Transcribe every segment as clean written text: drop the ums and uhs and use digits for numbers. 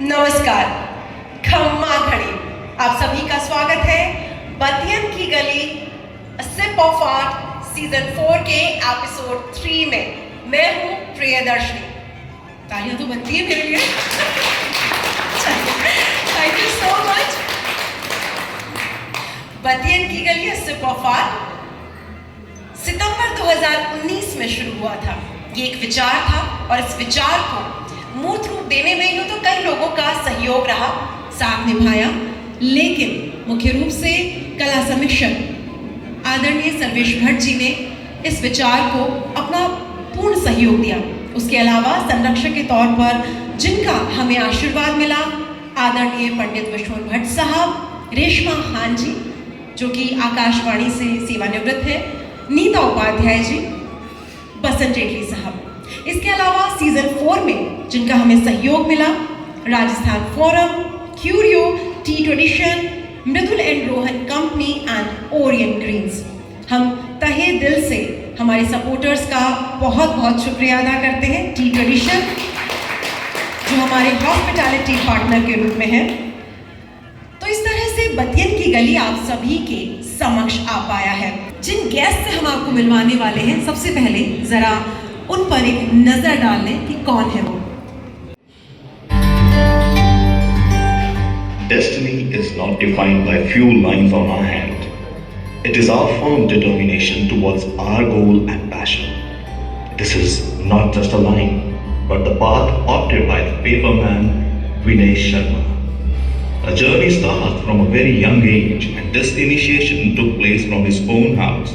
नमस्कार, खम्मा घड़ी, आप सभी का स्वागत है बतियन की गली सिप ऑफ आर्ट सीजन 4 के एपिसोड 3 में। मैं हूं प्रियदर्शनी। तालियां तो बनती है मेरे लिए। Thank you so much. बतियन की गली सिप ऑफ आर्ट सितंबर 2019 में शुरू हुआ था। ये एक विचार था और इस विचार को मूर्त रूप देने में यूं तो कई लोगों का सहयोग रहा, साथ निभाया, लेकिन मुख्य रूप से कला समीक्षक आदरणीय सर्वेश भट्ट जी ने इस विचार को अपना पूर्ण सहयोग दिया। उसके अलावा संरक्षक के तौर पर जिनका हमें आशीर्वाद मिला, आदरणीय पंडित विश्वनाथ भट्ट साहब, रेशमा खान जी जो कि आकाशवाणी से सेवानिवृत्त है, नीता उपाध्याय जी, बसंत जेटली साहब। इसके अलावा सीजन 4 में जिनका हमें सहयोग मिला, Rajasthan forum, Curio, tea tradition, Mridul and Rohan company and Orient Greens. हम तहे दिल से हमारे सपोर्टर्स का बहुत बहुत शुक्रिया अदा करते हैं। टी ट्रेडिशन जो हमारे हॉस्पिटैलिटी पार्टनर के रूप में है। तो इस तरह से बतियन की गली आप सभी के समक्ष आ पाया है। जिन गेस्ट से हम आपको मिलवाने वाले हैं, सबसे पहले जरा उन पर एक नजर डाल लें कि कौन है वो। Destiny is not defined by few lines on our hand. It is our firm determination towards our goal and passion. This is not just a line, but the path opted by the paperman Vinay Sharma. A journey starts from a very young age, and this initiation took place from his own house,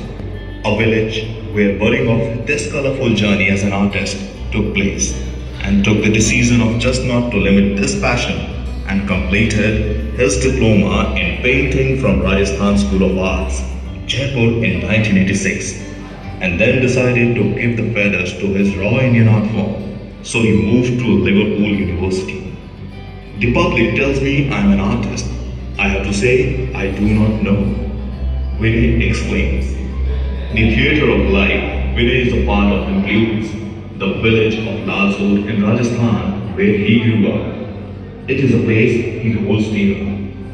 a village where budding of this colorful journey as an artist took place, and took the decision of just not to limit this passion, and completed his diploma in painting from Rajasthan School of Arts, Jaipur in 1986, and then decided to give the feathers to his raw Indian art form, so he moved to Liverpool University. The public tells me I'm an artist. I have to say, I do not know. Vinay explains. The theatre of life Vinay is a part of includes the village of Lalsot in Rajasthan where he grew up. It is a place he holds dear,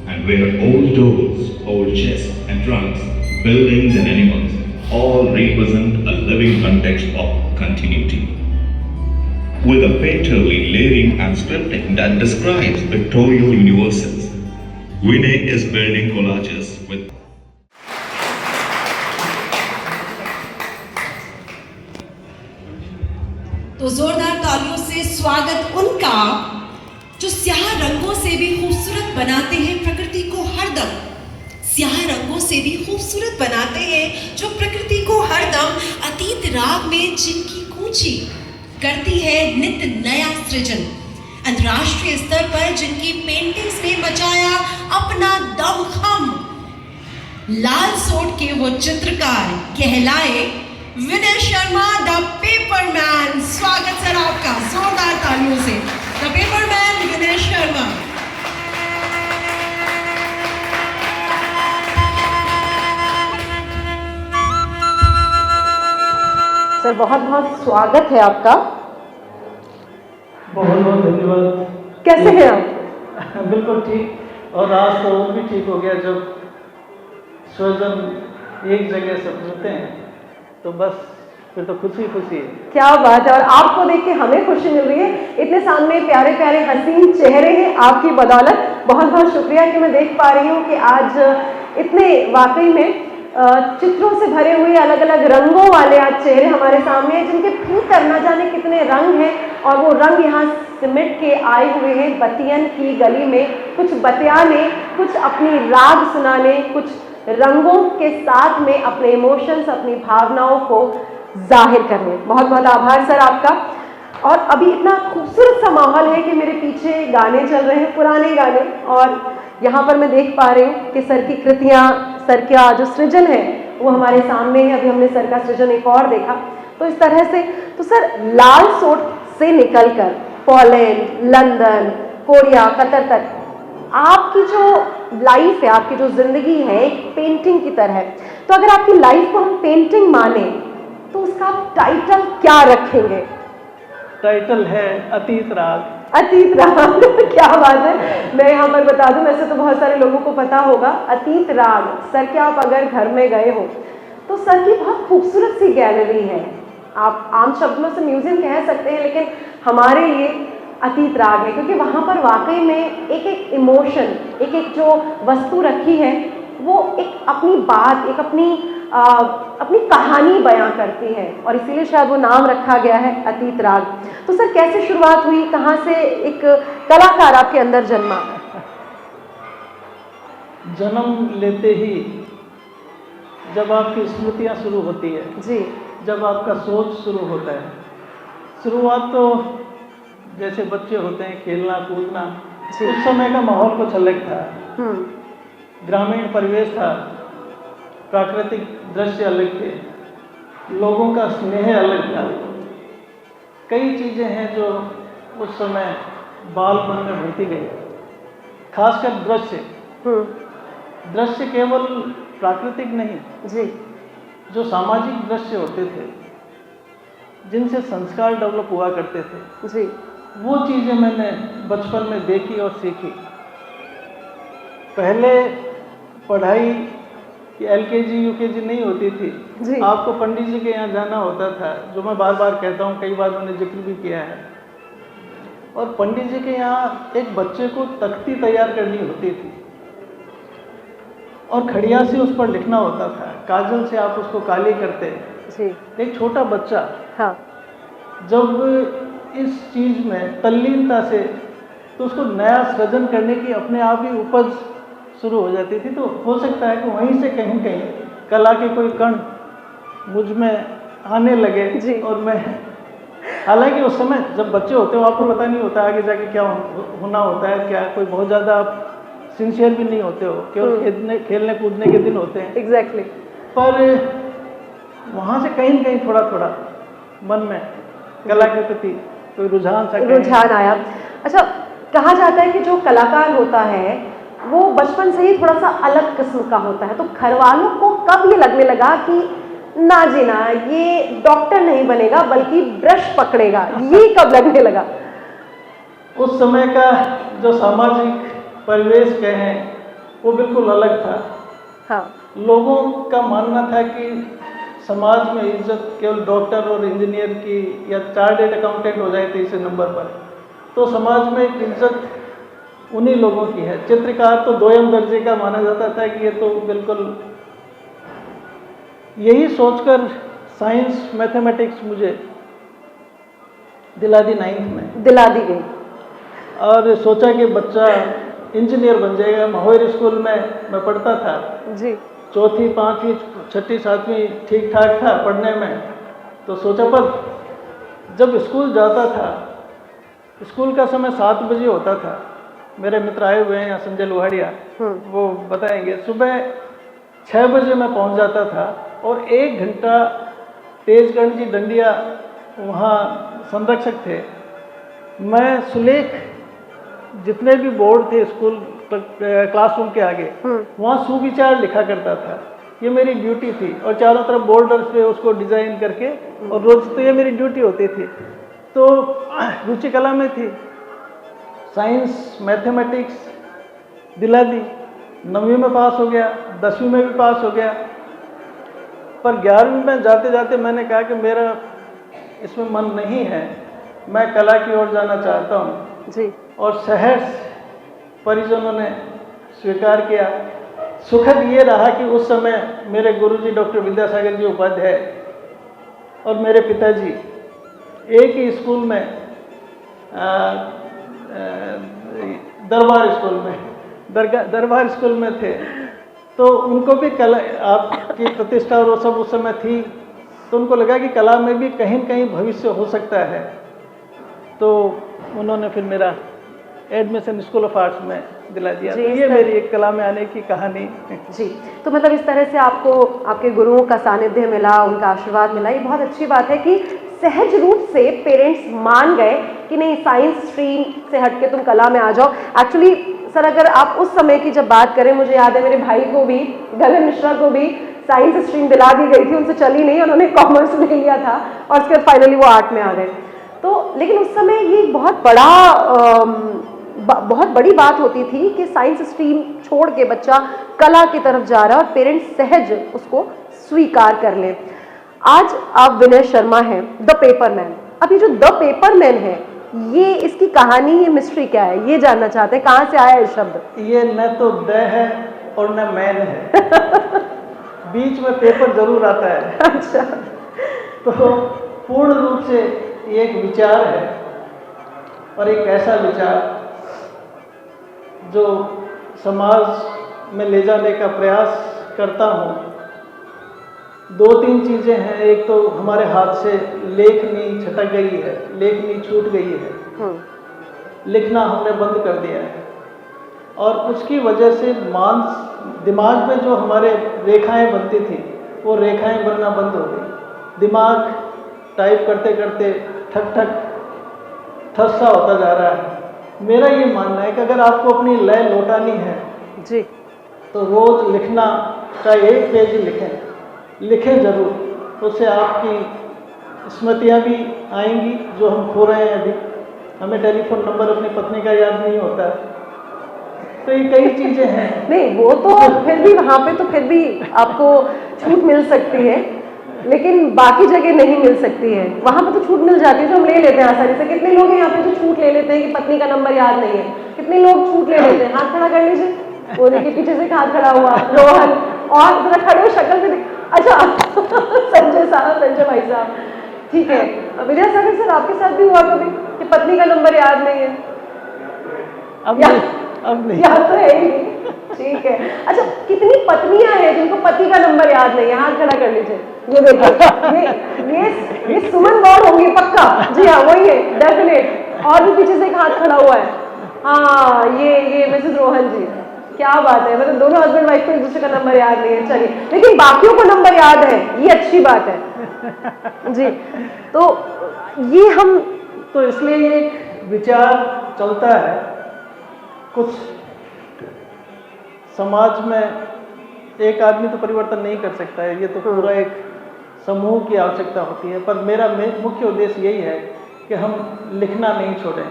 and where old doors, old chests and trunks, buildings and animals all represent a living context of continuity. With a painterly layering and scripting that describes pictorial universes, Vinay is building collages with तो जोरदार तालियों से स्वागत उनका जो स्याह रंगों से भी खूबसूरत बनाते हैं प्रकृति को हरदम, स्याह रंगों से भी खूबसूरत बनाते हैं जो प्रकृति को हरदम अतीत राग में जिनकी कूची करती है नित्य नया सृजन। अंतर्राष्ट्रीय स्तर पर जिनकी पेंटिंग्स ने बचाया अपना दमखम, लालसोट के वो चित्रकार कहलाए विनय शर्मा द पेपरमैन। स्वागत सर आपका जोरदार तालियों से। The paperman Vinay Sharma. Sir बहुत बहुत स्वागत है आपका। बहुत बहुत धन्यवाद। कैसे हैं आप? बिल्कुल ठीक, और आज तो और भी ठीक हो गया जब स्वजन एक जगह से मिलते हैं तो बस फिर तो खुशी खुशी है। क्या बात है, और आपको देख के हमें खुशी मिल रही है। इतने सामने प्यारे प्यारे हसीन चेहरे हैं आपकी बदौलत। बहुत बहुत शुक्रिया कि मैं देख पा रही हूँ कि आज इतने वाकई में चित्रों से भरे हुए अलग अलग रंगों वाले आज चेहरे हमारे सामने हैं, जिनके भीतर न जाने कितने रंग हैं, और वो रंग यहाँ सिमट के आए हुए हैं बतियन की गली में, कुछ बतियाने, कुछ अपनी राग सुनाने, कुछ रंगों के साथ में अपने इमोशंस, अपनी भावनाओं को जाहिर करने। बहुत बहुत आभार सर आपका। और अभी इतना खूबसूरत सा माहौल है कि मेरे पीछे गाने चल रहे हैं, पुराने गाने, और यहाँ पर मैं देख पा रही हूँ कि सर की कृतियाँ, सर का जो सृजन है वो हमारे सामने है। अभी हमने सर का सृजन एक और देखा। तो इस तरह से तो सर लालसोट से निकलकर पोलैंड, लंदन, कोरिया, कतर तक आपकी जो लाइफ है, आपकी जो जिंदगी है एक पेंटिंग की तरह है। तो अगर आपकी लाइफ को हम पेंटिंग माने तो उसका टाइटल क्या रखेंगे? टाइटल है अतीत राग। अतीत राग क्या बात है। मैं यहाँ पर बता दूं, वैसे तो बहुत सारे लोगों को पता होगा अतीत राग। सर के आप अगर घर में गए हो तो सर की बहुत खूबसूरत सी गैलरी है। आप आम शब्दों से म्यूजियम कह सकते हैं, लेकिन हमारे लिए अतीत राग है, क्योंकि वहाँ पर वाकई में एक एक इमोशन, एक एक जो वस्तु रखी है वो एक अपनी बात, एक अपनी कहानी बयां करती है, और इसीलिए शायद वो नाम रखा गया है अतीत राग। तो सर कैसे शुरुआत हुई, कहाँ से एक कलाकार आपके अंदर जन्मा? जन्म लेते ही जब आपकी स्मृतियाँ शुरू होती है जी, जब आपका सोच शुरू होता है, शुरुआत तो जैसे बच्चे होते हैं खेलना कूदना, उस समय का माहौल कुछ अलग था। ग्रामीण परिवेश था, प्राकृतिक दृश्य अलग थे, लोगों का स्नेह अलग था। कई चीज़ें हैं जो उस समय बालपन में भरती गई, खासकर दृश्य केवल प्राकृतिक नहीं जी, जो सामाजिक दृश्य होते थे जिनसे संस्कार डेवलप हुआ करते थे जी, वो चीज़ें मैंने बचपन में देखी और सीखी। पहले पढ़ाई कि LKG UKG नहीं होती थी जी। आपको पंडित जी के यहाँ जाना होता था, जो मैं बार बार कहता हूँ, कई बार मैंने जिक्र भी किया है। और पंडित जी के यहाँ एक बच्चे को तख्ती तैयार करनी होती थी और खड़िया से उस पर लिखना होता था, काजल से आप उसको काली करते। जी। एक छोटा बच्चा हाँ। जब इस चीज़ में तल्लीनता से, तो उसको नया सृजन करने की अपने आप ही उपज शुरू हो जाती थी। तो हो सकता है कि वहीं से कहीं कहीं कला के कोई कण मुझ में आने लगे जी। और मैं, हालांकि उस समय जब बच्चे होते हो आपको पता नहीं होता आगे जाके क्या होना होता है, क्या कोई बहुत ज़्यादा आप सिंसियर भी नहीं होते हो, केवल खेलने कूदने के दिन होते हैं। एग्जैक्टली। पर वहाँ से कहीं न कहीं थोड़ा थोड़ा मन में कला के प्रति कोई रुझान आया। अच्छा, कहा जाता है कि जो कलाकार होता है वो बचपन से ही थोड़ा सा अलग किस्म का होता है, तो घर वालों को कब ये लगने लगा कि ना जी ना, ये डॉक्टर नहीं बनेगा बल्कि ब्रश पकड़ेगा, ये कब लगने लगा? उस समय का जो सामाजिक परिवेश कहें वो बिल्कुल अलग था। हाँ। लोगों का मानना था कि समाज में इज्जत केवल डॉक्टर और इंजीनियर की या चार्टर्ड अकाउंटेंट हो जाए तीसरे नंबर पर, तो समाज में एक इज्जत उन्हीं लोगों की है। चित्रकार तो दोयम दर्जे का माना जाता था कि ये तो बिल्कुल, यही सोचकर साइंस मैथमेटिक्स मुझे दिला दी 9th में, दिला दी गई, और सोचा कि बच्चा इंजीनियर बन जाएगा। माहौर स्कूल में मैं पढ़ता था जी। 4वीं 5वीं 6वीं 7वीं ठीक ठाक था पढ़ने में, तो सोचा। पर जब स्कूल जाता था, स्कूल का समय 7 बजे होता था। मेरे मित्र आए हुए हैं यहाँ, संजय लोहाड़िया, वो बताएंगे। सुबह 6 बजे मैं पहुँच जाता था और 1 घंटा तेजगढ़ जी डंडिया वहाँ संरक्षक थे। मैं सुलेख जितने भी बोर्ड थे स्कूल क्लासरूम के आगे, वहाँ सुविचार लिखा करता था। ये मेरी ड्यूटी थी, और चारों तरफ बॉर्डर्स पे उसको डिज़ाइन करके, और रोज़ तो ये मेरी ड्यूटी होती थी। तो रुचि कला में थी, साइंस मैथमेटिक्स दिला दी। 9वीं में पास हो गया, 10वीं में भी पास हो गया। पर 11वीं में जाते जाते मैंने कहा कि मेरा इसमें मन नहीं है, मैं कला की ओर जाना चाहता हूँ जी। और सहर्ष परिजनों ने स्वीकार किया। सुखद ये रहा कि उस समय मेरे गुरुजी डॉक्टर विद्यासागर जी उपाध्याय और मेरे पिताजी एक ही स्कूल में, दरबार स्कूल में थे। तो उनको भी कला, आपकी प्रतिष्ठा और वो सब उस समय थी, तो उनको लगा कि कला में भी कहीं न कहीं भविष्य हो सकता है। तो उन्होंने फिर मेरा एडमिशन स्कूल ऑफ आर्ट्स में दिला दिया। तो ये मेरी एक कला में आने की कहानी जी। तो मतलब इस तरह से आपको आपके गुरुओं का सानिध्य मिला, उनका आशीर्वाद मिला। ये बहुत अच्छी बात है कि सहज रूप से पेरेंट्स मान गए कि नहीं, साइंस स्ट्रीम से हटके तुम कला में आ जाओ। एक्चुअली सर, अगर आप उस समय की जब बात करें, मुझे याद है मेरे भाई को भी, गगन मिश्रा को भी साइंस स्ट्रीम दिला दी गई थी, उनसे चली नहीं, उन्होंने कॉमर्स ले लिया था और उसके बाद फाइनली वो आर्ट में आ गए। तो लेकिन उस समय ये एक बहुत बहुत बड़ी बात होती थी कि साइंस स्ट्रीम छोड़ के बच्चा कला की तरफ जा रहा है और पेरेंट्स सहज उसको स्वीकार कर लें। आज आप विनय शर्मा हैं, द पेपरमैन। अब ये जो द पेपरमैन है, ये इसकी कहानी, ये मिस्ट्री क्या है, ये जानना चाहते हैं, कहाँ से आया ये शब्द? ये न तो द है और न मैन है बीच में पेपर जरूर आता है। अच्छा। तो पूर्ण रूप से ये एक विचार है, और एक ऐसा विचार जो समाज में ले जाने का प्रयास करता हूँ। दो तीन चीज़ें हैं। एक तो हमारे हाथ से लेखनी छटक गई है, लेखनी छूट गई है, लिखना हमने बंद कर दिया है, और उसकी वजह से दिमाग में जो हमारे रेखाएं बनती थी वो रेखाएं बनना बंद हो गई। दिमाग टाइप करते करते ठक ठक ठस्सा होता जा रहा है। मेरा ये मानना है कि अगर आपको अपनी लय लौटानी है जी, तो रोज लिखना, चाहे एक पेज ही लिखें जरूर। उससे आपकी स्मृतियाँ भी आएंगी जो हम खो रहे हैं अभी। हमें टेलीफोन नंबर अपनी पत्नी का याद नहीं होता, तो ये कई चीज़ें हैं। नहीं, वो तो फिर भी वहाँ पे तो फिर भी आपको छूट मिल सकती है, लेकिन बाकी जगह नहीं मिल सकती है। वहाँ पे तो छूट मिल जाती है जो हम ले लेते हैं आसानी से। कितने लोग हैं यहाँ पे जो छूट ले लेते हैं कि पत्नी का नंबर याद नहीं है? कितने लोग छूट ले लेते हैं? हाथ खड़ा कर लीजिए। वो देखिए पीछे से हाथ खड़ा हुआ रोहन, और जरा खड़े हो, शक्ल भी अच्छा संजय साहब, संजय भाई साहब, ठीक है। विद्यासागर सर, आपके साथ भी हुआ कभी कि पत्नी का नंबर याद नहीं है? अब नहीं याद तो है ही नहीं, ठीक है। अच्छा, कितनी पत्नियां हैं जिनको पति का नंबर याद नहीं है? हाथ खड़ा कर लीजिए। ये देखिए, ये सुमन गौड़ होंगी पक्का। जी हाँ, वही है, डेफिनेट। और भी पीछे से एक हाथ खड़ा हुआ है। हाँ, ये मिसेस रोहन जी, क्या बात है। मतलब दोनों हस्बैंड वाइफ को एक दूसरे का नंबर याद नहीं है, चलिए, लेकिन बाकियों को नंबर याद है, ये अच्छी बात है जी। तो ये हम तो इसलिए ये एक विचार चलता है। कुछ समाज में एक आदमी तो परिवर्तन नहीं कर सकता है, ये तो पूरा एक समूह की आवश्यकता होती है। पर मेरा मुख्य उद्देश्य यही है कि हम लिखना नहीं छोड़ें,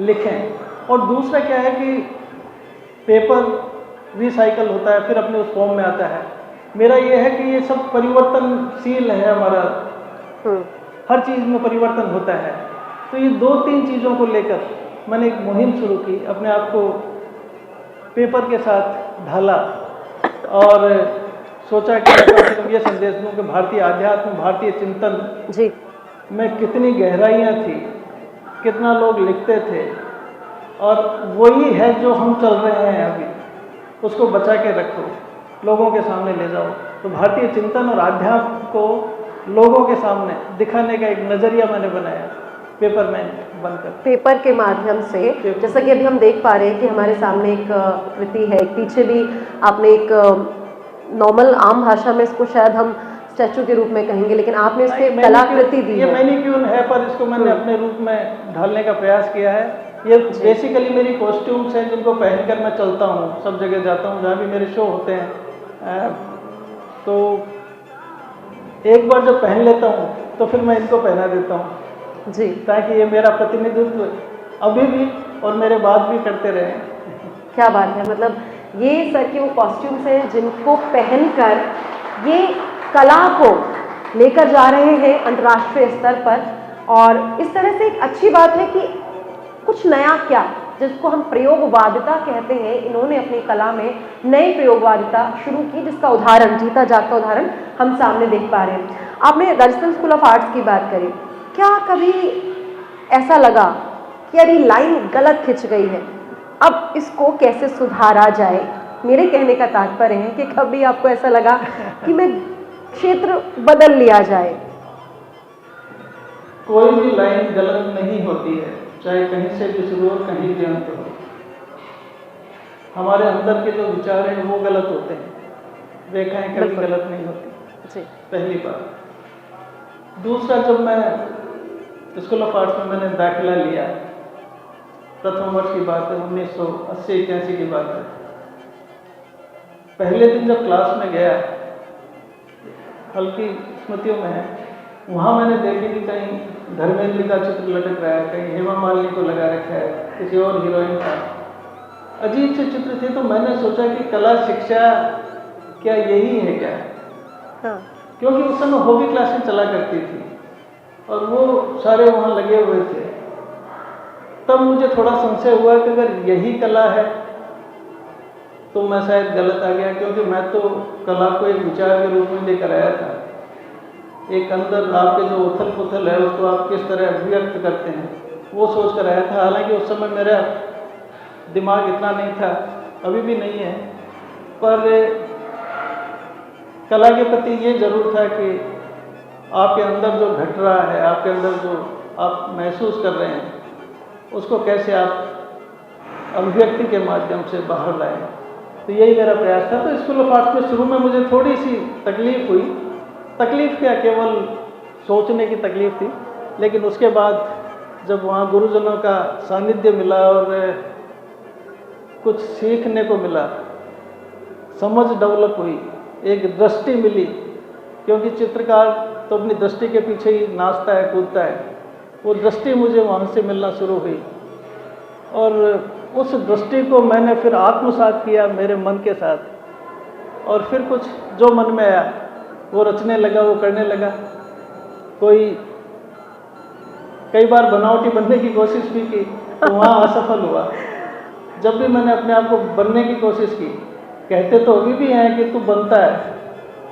लिखें। और दूसरा क्या है कि पेपर रिसाइकल होता है, फिर अपने उस फॉर्म में आता है। मेरा ये है कि ये सब परिवर्तनशील है हमारा, हर चीज़ में परिवर्तन होता है। तो ये दो तीन चीज़ों को लेकर मैंने एक मुहिम शुरू की, अपने आप को पेपर के साथ ढाला और सोचा कि मैं ये संदेश दूँ कि भारतीय आध्यात्म, भारतीय चिंतन जी में कितनी गहराइयाँ थी, कितना लोग लिखते थे, और वही है जो हम चल रहे हैं अभी। उसको बचा के रखो, लोगों के सामने ले जाओ। तो भारतीय चिंतन और आध्यात्म को लोगों के सामने दिखाने का एक नज़रिया मैंने बनाया, पेपरमैन बनकर। पेपर के माध्यम से, जैसा कि अभी हम देख पा रहे हैं कि हमारे सामने एक कृति है, पीछे भी आपने एक नॉर्मल आम भाषा में इसको शायद हम स्टैचू के रूप में कहेंगे, लेकिन आपने इस पे कलाकृति दी है। ये मैनिक्यून है, पर इसको मैंने अपने रूप में ढालने का प्रयास किया है। ये बेसिकली मेरी कॉस्ट्यूम्स हैं जिनको पहनकर मैं चलता हूँ, सब जगह जाता हूँ जहाँ भी मेरे शो होते हैं। तो एक बार जब पहन लेता हूँ तो फिर मैं इनको पहना देता हूँ जी, ताकि ये मेरा प्रतिनिधित्व अभी भी और मेरे बाद भी करते रहे। क्या बात है। मतलब ये सर के वो कॉस्ट्यूम्स हैं जिनको पहनकर ये कला को लेकर जा रहे हैं अंतर्राष्ट्रीय स्तर पर। और इस तरह से एक अच्छी बात है कि कुछ नया, क्या जिसको हम प्रयोगवादिता कहते हैं, इन्होंने अपनी कला में नई प्रयोगवादिता शुरू की, जिसका उदाहरण, जीता जागता उदाहरण हम सामने देख पा रहे हैं। आपने राजस्थान स्कूल ऑफ आर्ट्स की बात करी, क्या कभी ऐसा लगा कि यार ये लाइन गलत खिंच गई है, अब इसको कैसे सुधारा जाए? मेरे कहने का तात्पर्य है कि कभी आपको ऐसा लगा कि मैं क्षेत्र बदल लिया जाए? कोई भी लाइन गलत नहीं होती है, चाहे कहीं से भी शुरू हो, कहीं भी अंत हो। हमारे अंदर के जो विचार हैं वो गलत होते हैं, रेखाएं कभी गलत नहीं होती जी। पहली बात। दूसरा, जब मैं स्कूल ऑफ आर्ट्स में मैंने दाखिला लिया, प्रथम वर्ष की बात है, 1980-81 की बात है। पहले दिन जब क्लास में गया, हल्की स्मृतियों में है, वहाँ मैंने देखी कि कहीं धर्मेंद्र का चित्र लटक रहा है, कहीं हेमा मालिनी को लगा रखा है, किसी और हीरोइन का, अजीब से चित्र थे। तो मैंने सोचा कि कला शिक्षा क्या यही है क्या? हाँ। क्योंकि उस समय हॉबी क्लासेस चला करती थी और वो सारे वहाँ लगे हुए थे। तब मुझे थोड़ा संशय हुआ कि अगर यही कला है तो मैं शायद गलत आ गया, क्योंकि मैं तो कला को एक विचार के रूप में लेकर आया था। एक अंदर आपके जो उथल पुथल है उसको आप किस तरह अभिव्यक्त करते हैं वो सोच कर आया था। हालांकि उस समय मेरा दिमाग इतना नहीं था, अभी भी नहीं है, पर कला के प्रति ये जरूर था कि आपके अंदर जो घट रहा है, आपके अंदर जो आप महसूस कर रहे हैं, उसको कैसे आप अभिव्यक्ति के माध्यम से बाहर लाएं। तो यही मेरा प्रयास था। तो स्कूल ऑफ आर्ट्स में शुरू में मुझे थोड़ी सी तकलीफ हुई, तकलीफ क्या, केवल सोचने की तकलीफ थी, लेकिन उसके बाद जब वहाँ गुरुजनों का सानिध्य मिला और कुछ सीखने को मिला, समझ डेवलप हुई, एक दृष्टि मिली, क्योंकि चित्रकार तो अपनी दृष्टि के पीछे ही नाचता है, कूदता है, वो दृष्टि मुझे वहाँ से मिलना शुरू हुई और उस दृष्टि को मैंने फिर आत्मसात किया मेरे मन के साथ और फिर कुछ जो मन में आया वो रचने लगा, वो करने लगा। कई बार बनावटी बनने की कोशिश भी की तो वहाँ असफल हुआ। जब भी मैंने अपने आप को बनने की कोशिश की, कहते तो अभी भी हैं कि तू बनता है,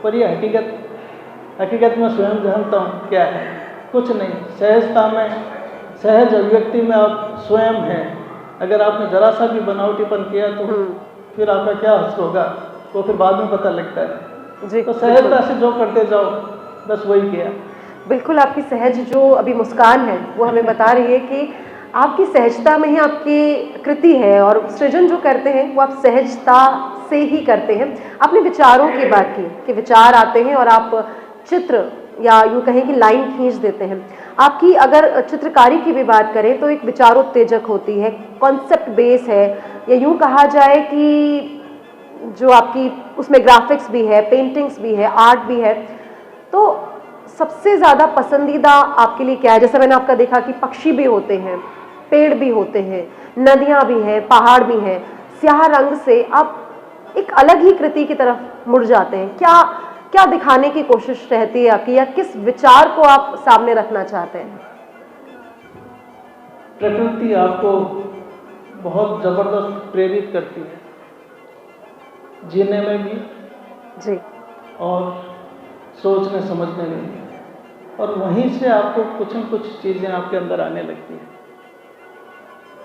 पर ये हकीकत में स्वयं जानता हूँ क्या है, कुछ नहीं। सहजता में, सहज अभिव्यक्ति में आप स्वयं हैं। अगर आपने जरा सा भी बनावटीपन किया तो फिर आपका क्या असर होगा वो फिर बाद में पता लगता है जी। तो सहजता से जो करते जाओ, बस वही किया। बिल्कुल, आपकी सहज जो अभी मुस्कान है वो हमें बता रही है कि आपकी सहजता में ही आपकी कृति है और सृजन जो करते हैं वो आप सहजता से ही करते हैं। आपने विचारों की बात की कि विचार आते हैं और आप चित्र या यूँ कहें कि लाइन खींच देते हैं। आपकी अगर चित्रकारी की भी बात करें तो एक विचारोत्तेजक होती है, कॉन्सेप्ट बेस है, या यूँ कहा जाए कि जो आपकी उसमें ग्राफिक्स भी है, पेंटिंग्स भी है, आर्ट भी है। तो सबसे ज़्यादा पसंदीदा आपके लिए क्या है? जैसे मैंने आपका देखा कि पक्षी भी होते हैं, पेड़ भी होते हैं, नदियाँ भी हैं, पहाड़ भी हैं, स्याह रंग से आप एक अलग ही कृति की तरफ मुड़ जाते हैं। क्या दिखाने की कोशिश रहती है आपकी, या किस विचार को आप सामने रखना चाहते हैं? प्रकृति आपको बहुत जबरदस्त प्रेरित करती है, जीने में भी जी और सोचने समझने में भी, और वहीं से आपको कुछ न कुछ चीज़ें आपके अंदर आने लगती है।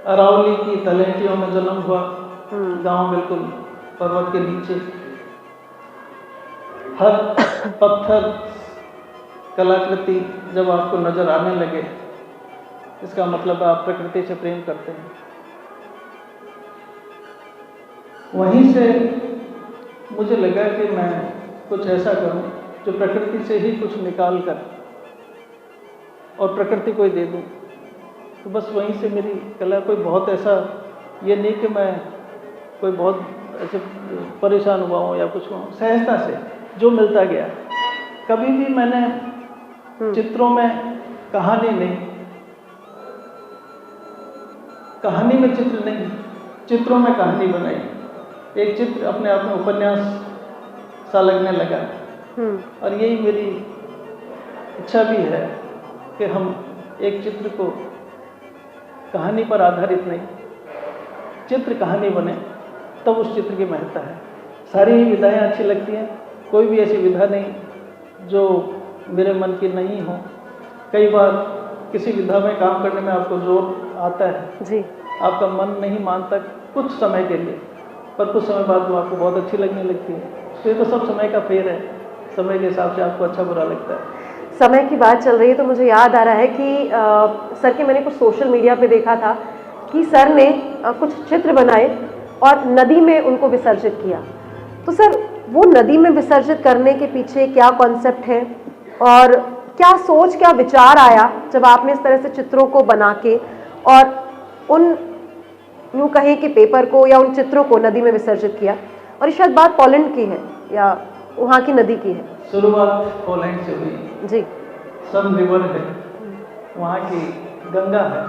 अरावली की तलहटियों में जन्म हुआ, गांव बिल्कुल पर्वत के नीचे, हर पत्थर कलाकृति जब आपको नजर आने लगे, इसका मतलब आप प्रकृति से प्रेम करते हैं। वहीं से मुझे लगा कि मैं कुछ ऐसा करूं जो प्रकृति से ही कुछ निकाल कर और प्रकृति को ही दे दूं। तो बस वहीं से मेरी कला, कोई बहुत ऐसा ये नहीं कि मैं कोई बहुत ऐसे परेशान हुआ हूँ या कुछ हुआ, सहजता से जो मिलता गया। कभी भी मैंने चित्रों में कहानी नहीं, कहानी में चित्र नहीं, चित्रों में कहानी बनाई। एक चित्र अपने आप में उपन्यास सा लगने लगा और यही मेरी इच्छा भी है कि हम एक चित्र को कहानी पर आधारित नहीं, चित्र कहानी बने, तब उस चित्र की महत्ता है। सारी ही विधाएं अच्छी लगती हैं, कोई भी ऐसी विधा नहीं जो मेरे मन की नहीं हो। कई बार किसी विधा में काम करने में आपको जोर आता है जी, आपका मन नहीं मानता कुछ समय के लिए, पर कुछ समय बाद वो आपको बहुत अच्छी लगने लगती है। तो ये तो सब समय का फेर है, समय के हिसाब से आपको अच्छा बुरा लगता है। समय की बात चल रही है तो मुझे याद आ रहा है कि सर के मैंने कुछ सोशल मीडिया पे देखा था कि सर ने कुछ चित्र बनाए और नदी में उनको विसर्जित किया। तो सर, वो नदी में विसर्जित करने के पीछे क्या कॉन्सेप्ट है और क्या सोच, क्या विचार आया जब आपने इस तरह से चित्रों को बना के और उन यूँ कहें कि पेपर को या उन चित्रों को नदी में विसर्जित किया? और ये शायद बात पोलैंड की है या वहाँ की नदी की है? शुरुआत पोलैंड से हुई जी। सन रिवर है, वहाँ की गंगा है।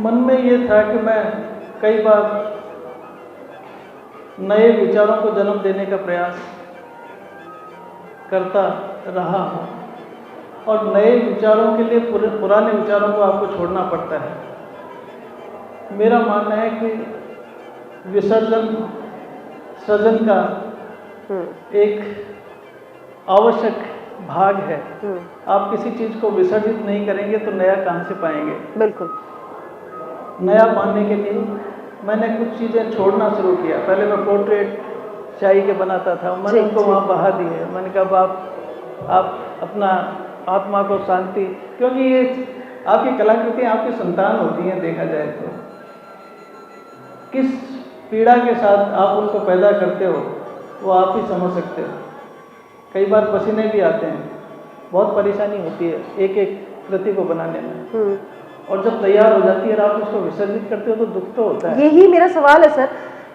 मन में ये था कि मैं कई बार नए विचारों को जन्म देने का प्रयास करता रहा हूँ, और नए विचारों के लिए पुराने विचारों को आपको छोड़ना पड़ता है। मेरा मानना है कि विसर्जन सृजन का एक आवश्यक भाग है। आप किसी चीज़ को विसर्जित नहीं करेंगे तो नया कहाँ से पाएंगे। बिल्कुल। नया पाने के लिए मैंने कुछ चीज़ें छोड़ना शुरू किया। पहले मैं पोर्ट्रेट स्याही के बनाता था, मैंने उनको वहाँ बहा दिए। मैंने कहा आप अपना आत्मा को शांति, क्योंकि ये आपकी कलाकृतियाँ आपकी संतान होती हैं। देखा जाए तो किस पीड़ा के साथ आप उनको पैदा करते हो वो आप ही समझ सकते हो। कई बार पसीने भी आते हैं, बहुत परेशानी होती है एक एक कृति को बनाने में, और जब तैयार हो जाती है और आप उसको विसर्जित करते हो तो दुख तो होता है। यही मेरा सवाल है सर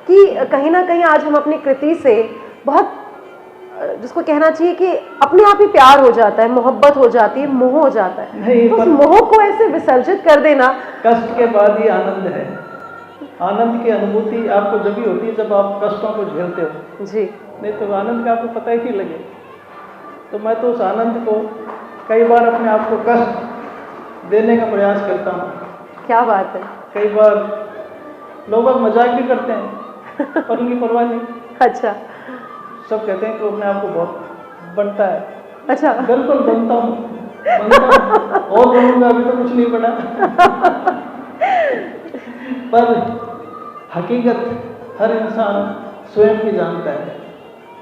कि कहीं ना कहीं आज हम अपनी कृति से बहुत, जिसको कहना चाहिए कि अपने आप ही प्यार हो जाता है, मोहब्बत हो जाती है, मोह हो जाता है, नहीं, तो उस मोह को ऐसे विसर्जित कर देना। कष्ट के बाद ही आनंद है। आनंद की अनुभूति आपको जब भी होती है जब आप कष्टों को झेलते हो जी, नहीं तो आनंद का आपको पता ही नहीं लगे। तो मैं तो उस आनंद को कई बार अपने आप को कष्ट देने का प्रयास करता हूँ। क्या बात है। कई बार लोग मजाक भी करते हैं पर उनकी परवाह नहीं। अच्छा, सब कहते हैं कि वो अपने आप को बहुत बनता है। अच्छा, बिल्कुल बनता हूँ और बनूंगा, अभी तो कुछ नहीं बना। पर हकीकत हर इंसान स्वयं ही जानता है।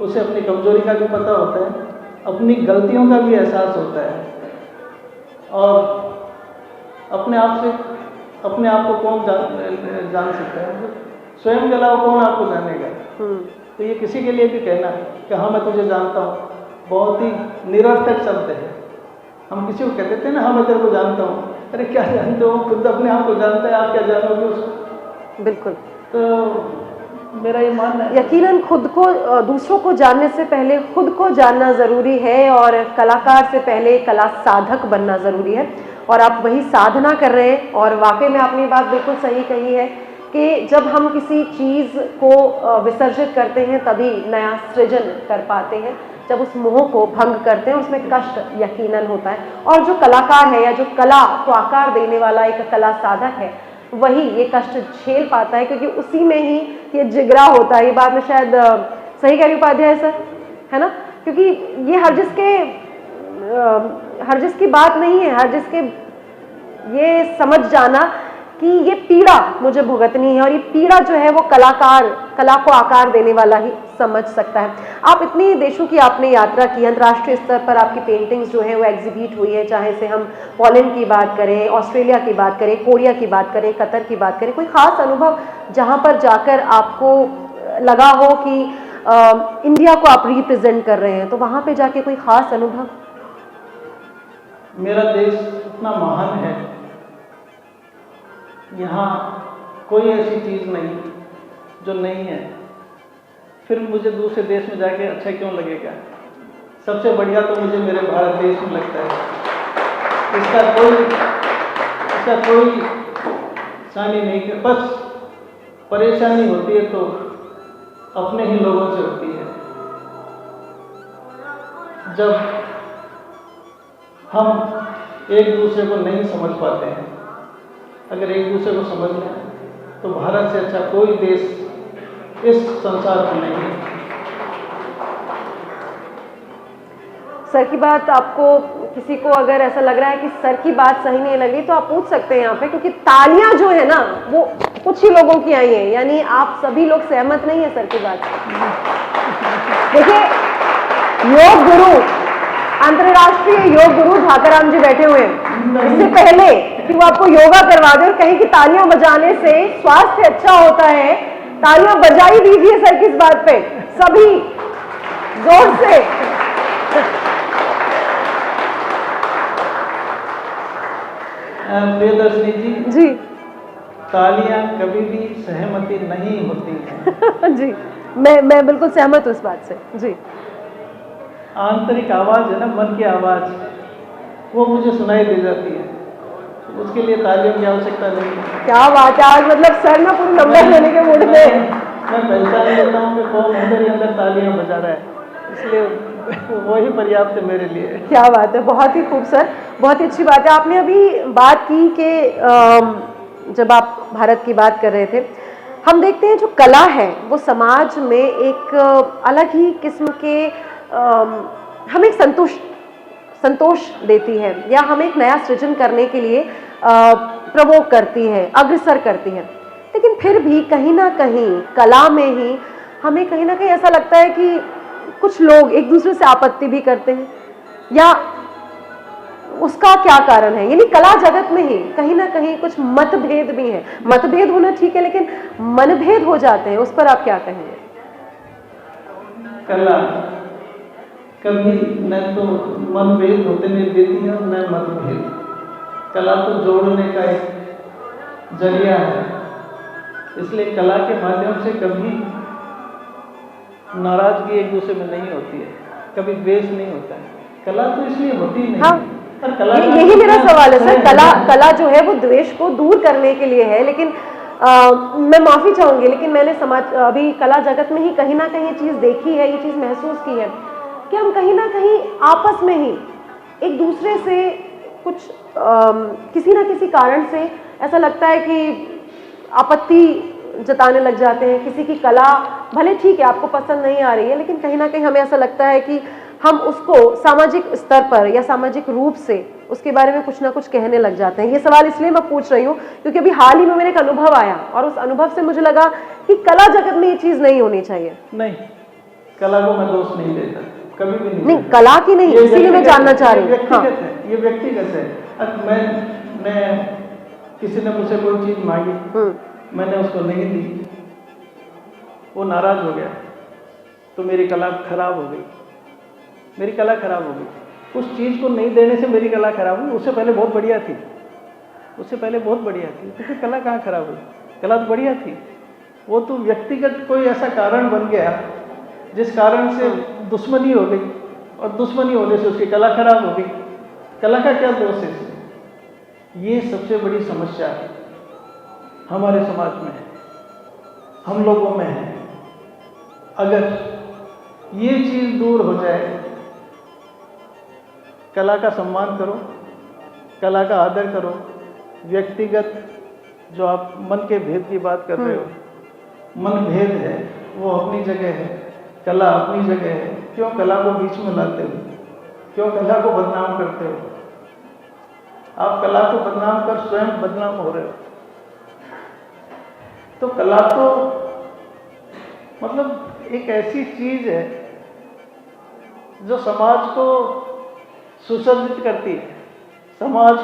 उसे अपनी कमजोरी का भी पता होता है, अपनी गलतियों का भी एहसास होता है, और अपने आप को कौन जान सकता है। स्वयं के अलावा कौन आपको जानेगा। तो ये किसी के लिए भी कहना कि हाँ मैं तुझे जानता हूँ बहुत ही निरर्थक शब्द है। हम किसी को कहते थे ना हाँ मैं तेरे को जानता हूँ, अरे क्या जानते हो, खुद अपने आप को जानता है, आप क्या जानोगे उसको। बिल्कुल। तो मेरा ये मानना है यकीनन खुद को, दूसरों को जानने से पहले खुद को जानना ज़रूरी है, और कलाकार से पहले कला साधक बनना ज़रूरी है, और आप वही साधना कर रहे हैं। और वाकई में आपने बात बिल्कुल सही कही है कि जब हम किसी चीज़ को विसर्जित करते हैं तभी नया सृजन कर पाते हैं। जब उस मोह को भंग करते हैं उसमें कष्ट यकीनन होता है, और जो कलाकार है या जो कला को आकार देने वाला एक कला साधक है वही ये कष्ट झेल पाता है, क्योंकि उसी में ही ये जिगरा होता है। ये बात में शायद सही कह रही उपाध्याय सर, है ना, क्योंकि ये हर जिसकी बात नहीं है। हर जिसके ये समझ जाना कि ये पीड़ा मुझे भुगतनी है, और ये पीड़ा जो है वो कला को आकार देने वाला ही समझ सकता है। आप इतने देशों की आपने यात्रा की, अंतर्राष्ट्रीय स्तर पर आपकी पेंटिंग्स जो है वो एग्जिबिट हुई है, चाहे से हम पोलैंड की बात करें, ऑस्ट्रेलिया की बात करें, कोरिया की बात करें, कतर की बात करें। कोई खास अनुभव जहाँ पर जाकर आपको लगा हो कि इंडिया को आप रिप्रेजेंट कर रहे हैं, तो वहाँ पे जाके कोई खास अनुभव? मेरा देश इतना महान है, यहाँ कोई ऐसी चीज़ नहीं जो नहीं है। फिर मुझे दूसरे देश में जाके अच्छा क्यों लगेगा। सबसे बढ़िया तो मुझे मेरे भारत देश में लगता है। इसका कोई सानी नहीं है। बस परेशानी होती है तो अपने ही लोगों से होती है। जब हम एक दूसरे को नहीं समझ पाते हैं, अगर एक दूसरे को समझ लें तो भारत से अच्छा कोई देश इस संसार में नहीं है। सर की बात आपको, किसी को अगर ऐसा लग रहा है कि सर की बात सही नहीं लग रही तो आप पूछ सकते हैं यहाँ पे, क्योंकि तालियां जो है ना वो कुछ ही लोगों की आई हैं, यानी आप सभी लोग सहमत नहीं है सर की बात। देखिए, योग गुरु, अंतर्राष्ट्रीय योग गुरु झाकाराम जी बैठे हुए हैं। इससे पहले कि वो आपको योगा करवा दे और कहीं की तालियां बजाने से स्वास्थ्य अच्छा होता है, तालियां बजा ही दीजिए सर की इस बात पे, सभी जोर से। प्रियदर्शनी जी, तालियां कभी भी सहमति नहीं होती हैं। जी, मैं बिल्कुल सहमत हूँ इस बात से। जी, आंतरिक आवाज़ है ना, मन की आवाज़, वो मुझे सुनाई दे जाती है। उसके लिए तालियों की आवश्यकता नहीं है। क्या बात है, आज मतलब सर ना पूरे नंबर लेने के मूड में। मैं पहचान लेता हूँ कि कौन अंदर ही अंदर तालियां बजा रहा है, इसलिए वही पर्याप्त है मेरे लिए। क्या बात है, बहुत ही खूब सर, बहुत ही अच्छी बात है। आपने अभी बात की कि जब आप भारत की बात कर रहे थे, हम देखते हैं जो कला है वो समाज में एक अलग ही किस्म के हमें संतोष देती है, या हमें एक नया सृजन करने के लिए प्रवोक करती है, अग्रसर करती है। लेकिन फिर भी कहीं ना कहीं कला में ही हमें कहीं ना कहीं ऐसा लगता है कि कुछ लोग एक दूसरे से आपत्ति भी करते हैं, या उसका क्या कारण है? यानी कला जगत में ही कहीं ना कहीं कुछ मतभेद भी है। मतभेद होना ठीक है, लेकिन मनभेद हो जाते हैं, उस पर आप क्या कहेंगे? कला कभी न तो मनभेद होते नहीं देती है और न मतभेद। कला तो जोड़ने का एक जरिया है, इसलिए कला के माध्यम से कभी नाराजगी एक दूसरे में नहीं होती है, कभी द्वेष नहीं होता है। कला तो इसलिए होती नहीं। हाँ, और कला यही मेरा सवाल है सर। कला जो है वो द्वेष को दूर करने के लिए है, लेकिन मैं माफी चाहूंगी, लेकिन मैंने अभी कला जगत में ही कहीं ना कहीं ये चीज देखी है, ये चीज महसूस की है कि हम कहीं ना कहीं आपस में ही एक दूसरे से कुछ किसी ना किसी कारण से ऐसा लगता है कि आपत्ति जताने लग जाते हैं। किसी की कला भले ठीक है आपको पसंद नहीं आ रही है, लेकिन कहीं ना कहीं हमें ऐसा लगता है कि हम उसको सामाजिक स्तर पर या सामाजिक रूप से उसके बारे में कुछ ना कुछ कहने लग जाते हैं। ये सवाल इसलिए मैं पूछ रही हूँ क्योंकि अभी हाल ही में मेरे एक अनुभव आया, और उस अनुभव से मुझे लगा कि कला जगत में ये चीज नहीं होनी चाहिए। नहीं, कला को मैं दोष नहीं देता, कभी भी नहीं, कला की नहीं, इसीलिए मैं जानना चाह रही हूँ। हाँ, ये व्यक्तिगत है। अब मैं किसी ने मुझसे कोई चीज मांगी, मैंने उसको नहीं दी, वो नाराज हो गया, तो मेरी कला खराब हो गई। मेरी कला खराब हो गई। उस चीज को नहीं देने से मेरी कला खराब हुई। उससे पहले बहुत बढ़िया थी, उससे पहले बहुत बढ़िया थी, तो फिर कला कहाँ खराब हुई? कला तो बढ़िया थी। वो तो व्यक्तिगत कोई ऐसा कारण बन गया जिस कारण से दुश्मनी हो गई, और दुश्मनी होने से उसकी कला खराब हो गई। कला का क्या दोष है इसमें? ये सबसे बड़ी समस्या है हमारे समाज में है, हम लोगों में है। अगर ये चीज दूर हो जाए, कला का सम्मान करो, कला का आदर करो। व्यक्तिगत जो आप मन के भेद की बात कर रहे हो, मन भेद है वो अपनी जगह है, कला अपनी जगह है। क्यों कला को बीच में लाते हो? क्यों कला को बदनाम करते हो? आप कला को बदनाम कर स्वयं बदनाम हो रहे हो। तो कला तो मतलब एक ऐसी चीज है जो समाज को सुसज्जित करती है, समाज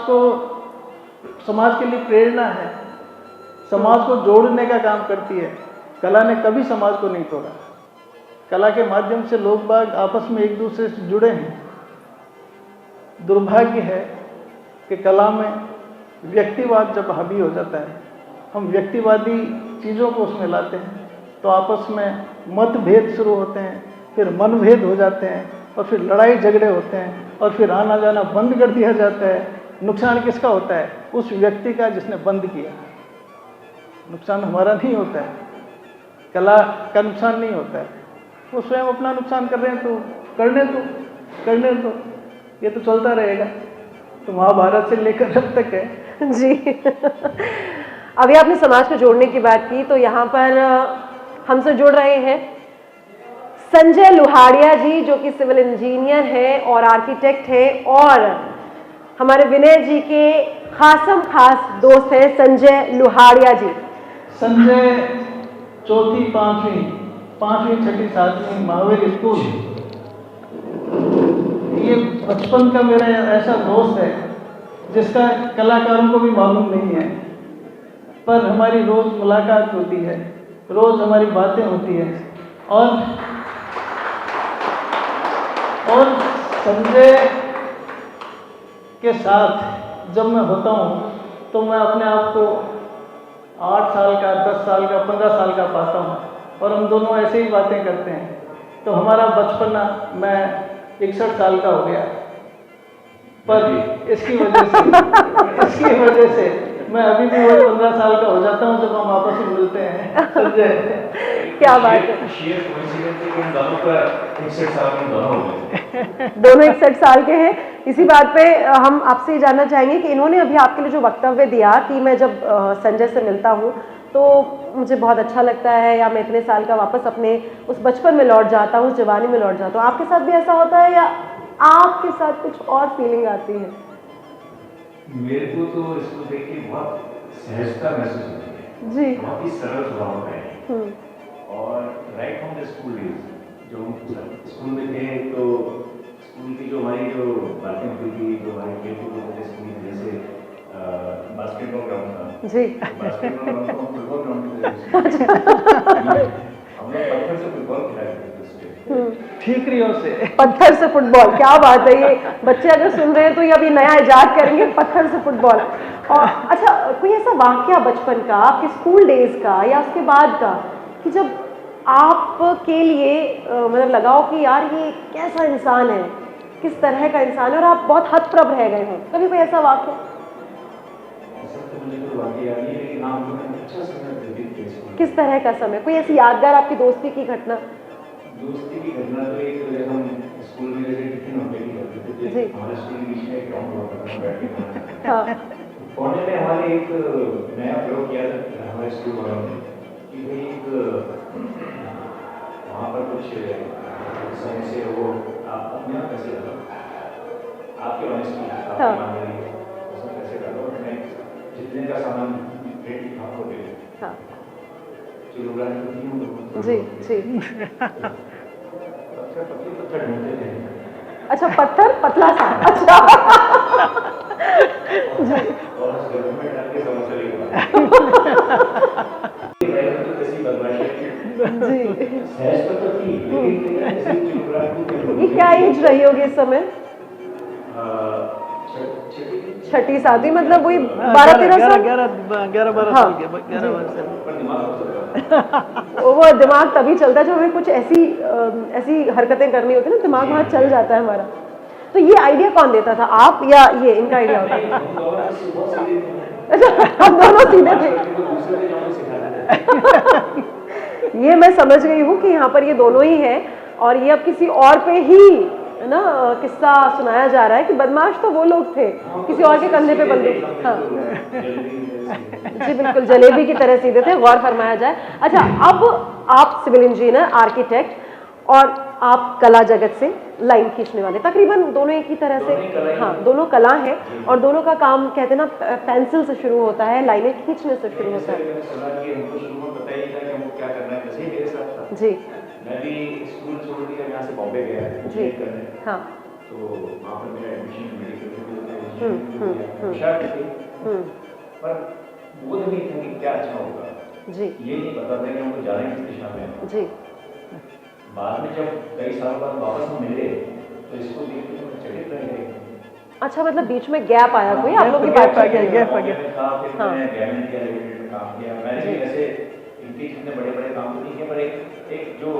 के लिए प्रेरणा है, समाज को जोड़ने का काम करती है। कला ने कभी समाज को नहीं तोड़ा। कला के माध्यम से लोग बाग आपस में एक दूसरे से जुड़े हैं। दुर्भाग्य है कि कला में व्यक्तिवाद जब हावी हो जाता है, हम व्यक्तिवादी चीज़ों को उसमें लाते हैं, तो आपस में मतभेद शुरू होते हैं, फिर मनभेद हो जाते हैं, और फिर लड़ाई झगड़े होते हैं, और फिर आना जाना बंद कर दिया जाता है। नुकसान किसका होता है? उस व्यक्ति का जिसने बंद किया। नुकसान हमारा नहीं होता है, कला का नुकसान नहीं होता है। वो स्वयं अपना नुकसान कर रहे हैं तो करने दो, ये तो चलता रहेगा। तो महाभारत से लेकर अब तक है जी। अभी आपने समाज को जोड़ने की बात की, तो यहाँ पर हमसे जुड़ रहे हैं संजय लुहाड़िया जी, जो कि सिविल इंजीनियर हैं और आर्किटेक्ट हैं, और हमारे विनय जी के खास दोस्त हैं संजय लुहाड़िया जी। संजय चौथी पांचवी छठी सातवीं महावीर स्कूल, ये बचपन का मेरा ऐसा दोस्त है जिसका कलाकारों को भी मालूम नहीं है, पर हमारी रोज मुलाकात होती है, रोज हमारी बातें होती है। और संजय के साथ जब मैं होता हूँ तो मैं अपने आप को 8 साल का, 10 साल का, 15 साल का पाता हूँ, और हम दोनों ऐसे ही बातें करते हैं। तो हमारा बचपना मैं 61 साल का हो गया, पर इसकी वजह से मैं अभी भी वही 15 साल का हो जाता हूँ जब हम आपस में मिलते हैं। संजय, क्या बात है, शेयर कोइंसिडेंस है कि हम दोनों का 61 साल में दोनों हो गए। दोनों 61 साल के हैं। इसी बात पे हम आपसे ये जानना चाहेंगे कि इन्होंने अभी आपके लिए जो वक्तव्य दिया कि मैं जब संजय से मिलता हूँ तो मुझे बहुत अच्छा लगता है, या मैं इतने साल का वापस अपने उस बचपन में लौट जाता हूँ, जवानी में लौट जाता हूँ, आपके साथ भी ऐसा होता है या आपके साथ कुछ और फीलिंग आती है? मेरे को तो इसको देख के बहुत सहजता महसूस होती है जी। बहुत ही सरल स्वभाव का है। और right from the school days जो हम स्कूल में थे तो स्कूल की जो हमारी जो बातें होती थी, जो हमारे खेल कूद होते थे स्कूल में, जैसे बास्केटबॉल ग्राउंड था जी। बास्केटबॉल ग्राउंड को हम फुटबॉल ग्राउंड में हम लोग पत्थर से फुटबॉल खेला करते थे उस पे। ठीकरियों से पत्थर से फुटबॉल, क्या बात है, ये बच्चे अगर सुन रहे हैं तो ये अभी नया इजाद करेंगे, पत्थर से फुटबॉल। और अच्छा, कोई ऐसा वाकया बचपन का, आपके स्कूल डेज का या उसके बाद का, कि जब आपके लिए मतलब लगाओ कि यार ये कैसा इंसान है, किस तरह का इंसान है, और आप बहुत हतप्रभ रह गए हों, कभी कोई ऐसा वाकया? ऐसा तो मुझे कोई वाकया याद नहीं है, लेकिन हाँ हमने अच्छा समय व्यतीत किया स्कूल में। किस तरह का समय, कोई ऐसी यादगार आपकी दोस्ती की घटना? दोस्ती की घटना तो एक जब हम स्कूल में जैसे टिफिन होते ही करते थे, जी। हमारे स्कूल के बीच में एक ग्राउंड हुआ करता था, बैठ के खाना खाते थे। हाँ कोने में हमारे एक नया प्रयोग किया था हमारे स्कूल वालों ने कि भाई एक वहाँ पर कुछ समय से वो आप अपने आप कैसे करो, आपके ऑनेस्टी आपकी हाँ। ईमानदारी उसमें कैसे करो, मैं जितने का सामान रेट आपको दे दूँ, हाँ जो लोग जी जी। पत्थर ढूंढते थे। अच्छा, पत्थर पतला सा, अच्छा जी। और उस गवर्नमेंट आके समोसा लेके तो किसी बदमाशी जी, सहज तो थी, लेकिन ऐसी चुनौती ये क्या एज रही होगी इस समय? छठी सातवीं, मतलब वही 12-13 साल, 11-12 हाँ, साल के 11-12 साल। पर दिमाग हो सकता वो दिमाग तभी चलता है जब हमें कुछ ऐसी हरकतें करनी होती है ना, दिमाग वहाँ चल जाता है हमारा। तो ये आइडिया कौन देता था, आप या ये इनका आइडिया होता था? हम दोनों से बहुत सीधे थे। अच्छा, हम दोनों सीधे थे। दूसरे के जमाने सिखाते थे। ये मैं समझ गई हूँ कि यहाँ पर ये दोनों ही हैं, और ये अब किसी और पे ही है ना किस्सा सुनाया जा रहा है कि बदमाश तो वो लोग थे, किसी और के कंधे पे बंदूक। हाँ जी, बिल्कुल जलेबी की तरह सीधे थे, गौर फरमाया जाए। अच्छा, अब आप सिविल इंजीनियर, आर्किटेक्ट, और आप कला जगत से लाइन खींचने वाले, तकरीबन दोनों एक ही तरह से, हाँ दोनों कला है, और दोनों का काम कहते हैं ना पेंसिल से शुरू होता है, लाइनें खींचने से शुरू होता है। मैंने सुना कि हमको शुरू में पता ही नहीं था कि हमको क्या करना है, वैसे ही मेरे साथ था। जी मैं भी स्कूल छोड़ दिया, यहाँ से बॉम्बे गया जी, करने, हाँ तो वहाँ पर मेरा एडमिशन मेडिकल शर्ट थी, पर वो नहीं था कि क्या अच्छा होगा, जी ये नहीं पता था कि हमको जाना है किस दिशा में। जी। बाद में जब कई सालों बाद वापस हम मिले तो इसको देख के तो चकित रह गए। अच्छा, मतलब बीच में गैप आया कोई आप लोग की गैप आ बात? गया, गैप आ गया। था, फिर हाँ। मैंने गवर्नमेंट के रिलेटेड में काम किया, मैंने भी ऐसे इनके जितने बड़े बड़े काम तो नहीं किए, पर एक जो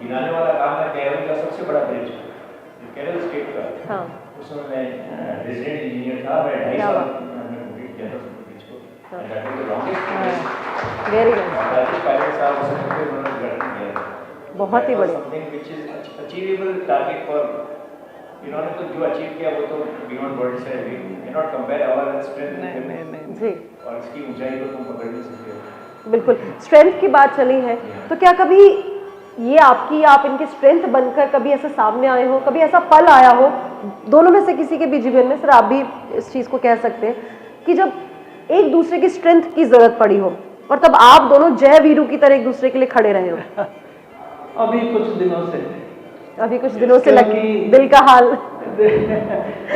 गिनाने वाला काम है केरल का सबसे बड़ा ब्रिज, केरल स्टेट का, हाँ उसमें मैं रेजिडेंट इंजीनियर था, मैं 2.5 क्या साल बात। मैंने कंप्लीट किया था उस ब्रिज को। हाँ। And that was the longest bridge। Very nice, 45 साल उसमें फिर उन्होंने उद्घाटन किया था। बहुत ही That was बढ़िया। something which is achievable target for, इन्होंने तो जो अचीव किया वो तो बियॉन्ड वर्ड्स है, we can not compare our strength with जी और इसकी ऊंचाई को तुम पकड़ नहीं सकते। बिल्कुल, स्ट्रेंथ की बात चली है, तो क्या कभी ये आप इनकी स्ट्रेंथ बनकर कभी ऐसे सामने आए हो, कभी ऐसा पल आया हो दोनों में से किसी के भी जीवन में, सर आप भी इस चीज़ को कह सकते हैं, कि जब एक दूसरे की स्ट्रेंथ की जरूरत पड़ी हो और तब आप दोनों जय वीरू की तरह एक दूसरे के लिए खड़े रहे हो? अभी कुछ दिनों से, अभी कुछ दिनों से क्योंकि- दिल का हाल।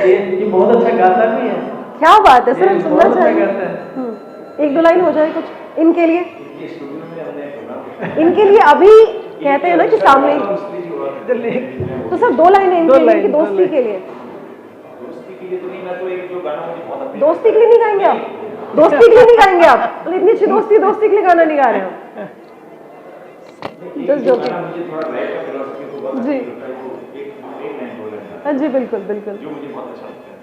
ये बहुत अच्छा गाता भी है, क्या बात है सर, ये हम बहुत सुनना अच्छा चाहेंगे। गाता है। एक दो लाइन हो जाए कुछ इनके लिए, ये स्टूडियो में हमने प्रोग्राम इनके लिए अभी कहते हैं ना कि सामने, तो सर दो लाइनें इनके लिए कि दो दोस्ती लाइन। के लिए? दोस्ती के लिए तो नहीं, मैं तो एक जो गाना मुझे बहुत अपने दोस्ती के लिए नहीं गाएंगे आप? दोस्ती के लिए नहीं गाएंगे आप? तो इतनी अच्छी दोस्ती के लिए गाना नहीं गा रहे हो? एक जो गाना मुझे थोड़ा लाइफ का फिलॉसफी को बहुत जी। अच्छा लगता है, वो एक लाइन बोल हाँ जी, बिल्कुल बिल्कुल। जो मुझे बहुत अच्छा लगता है।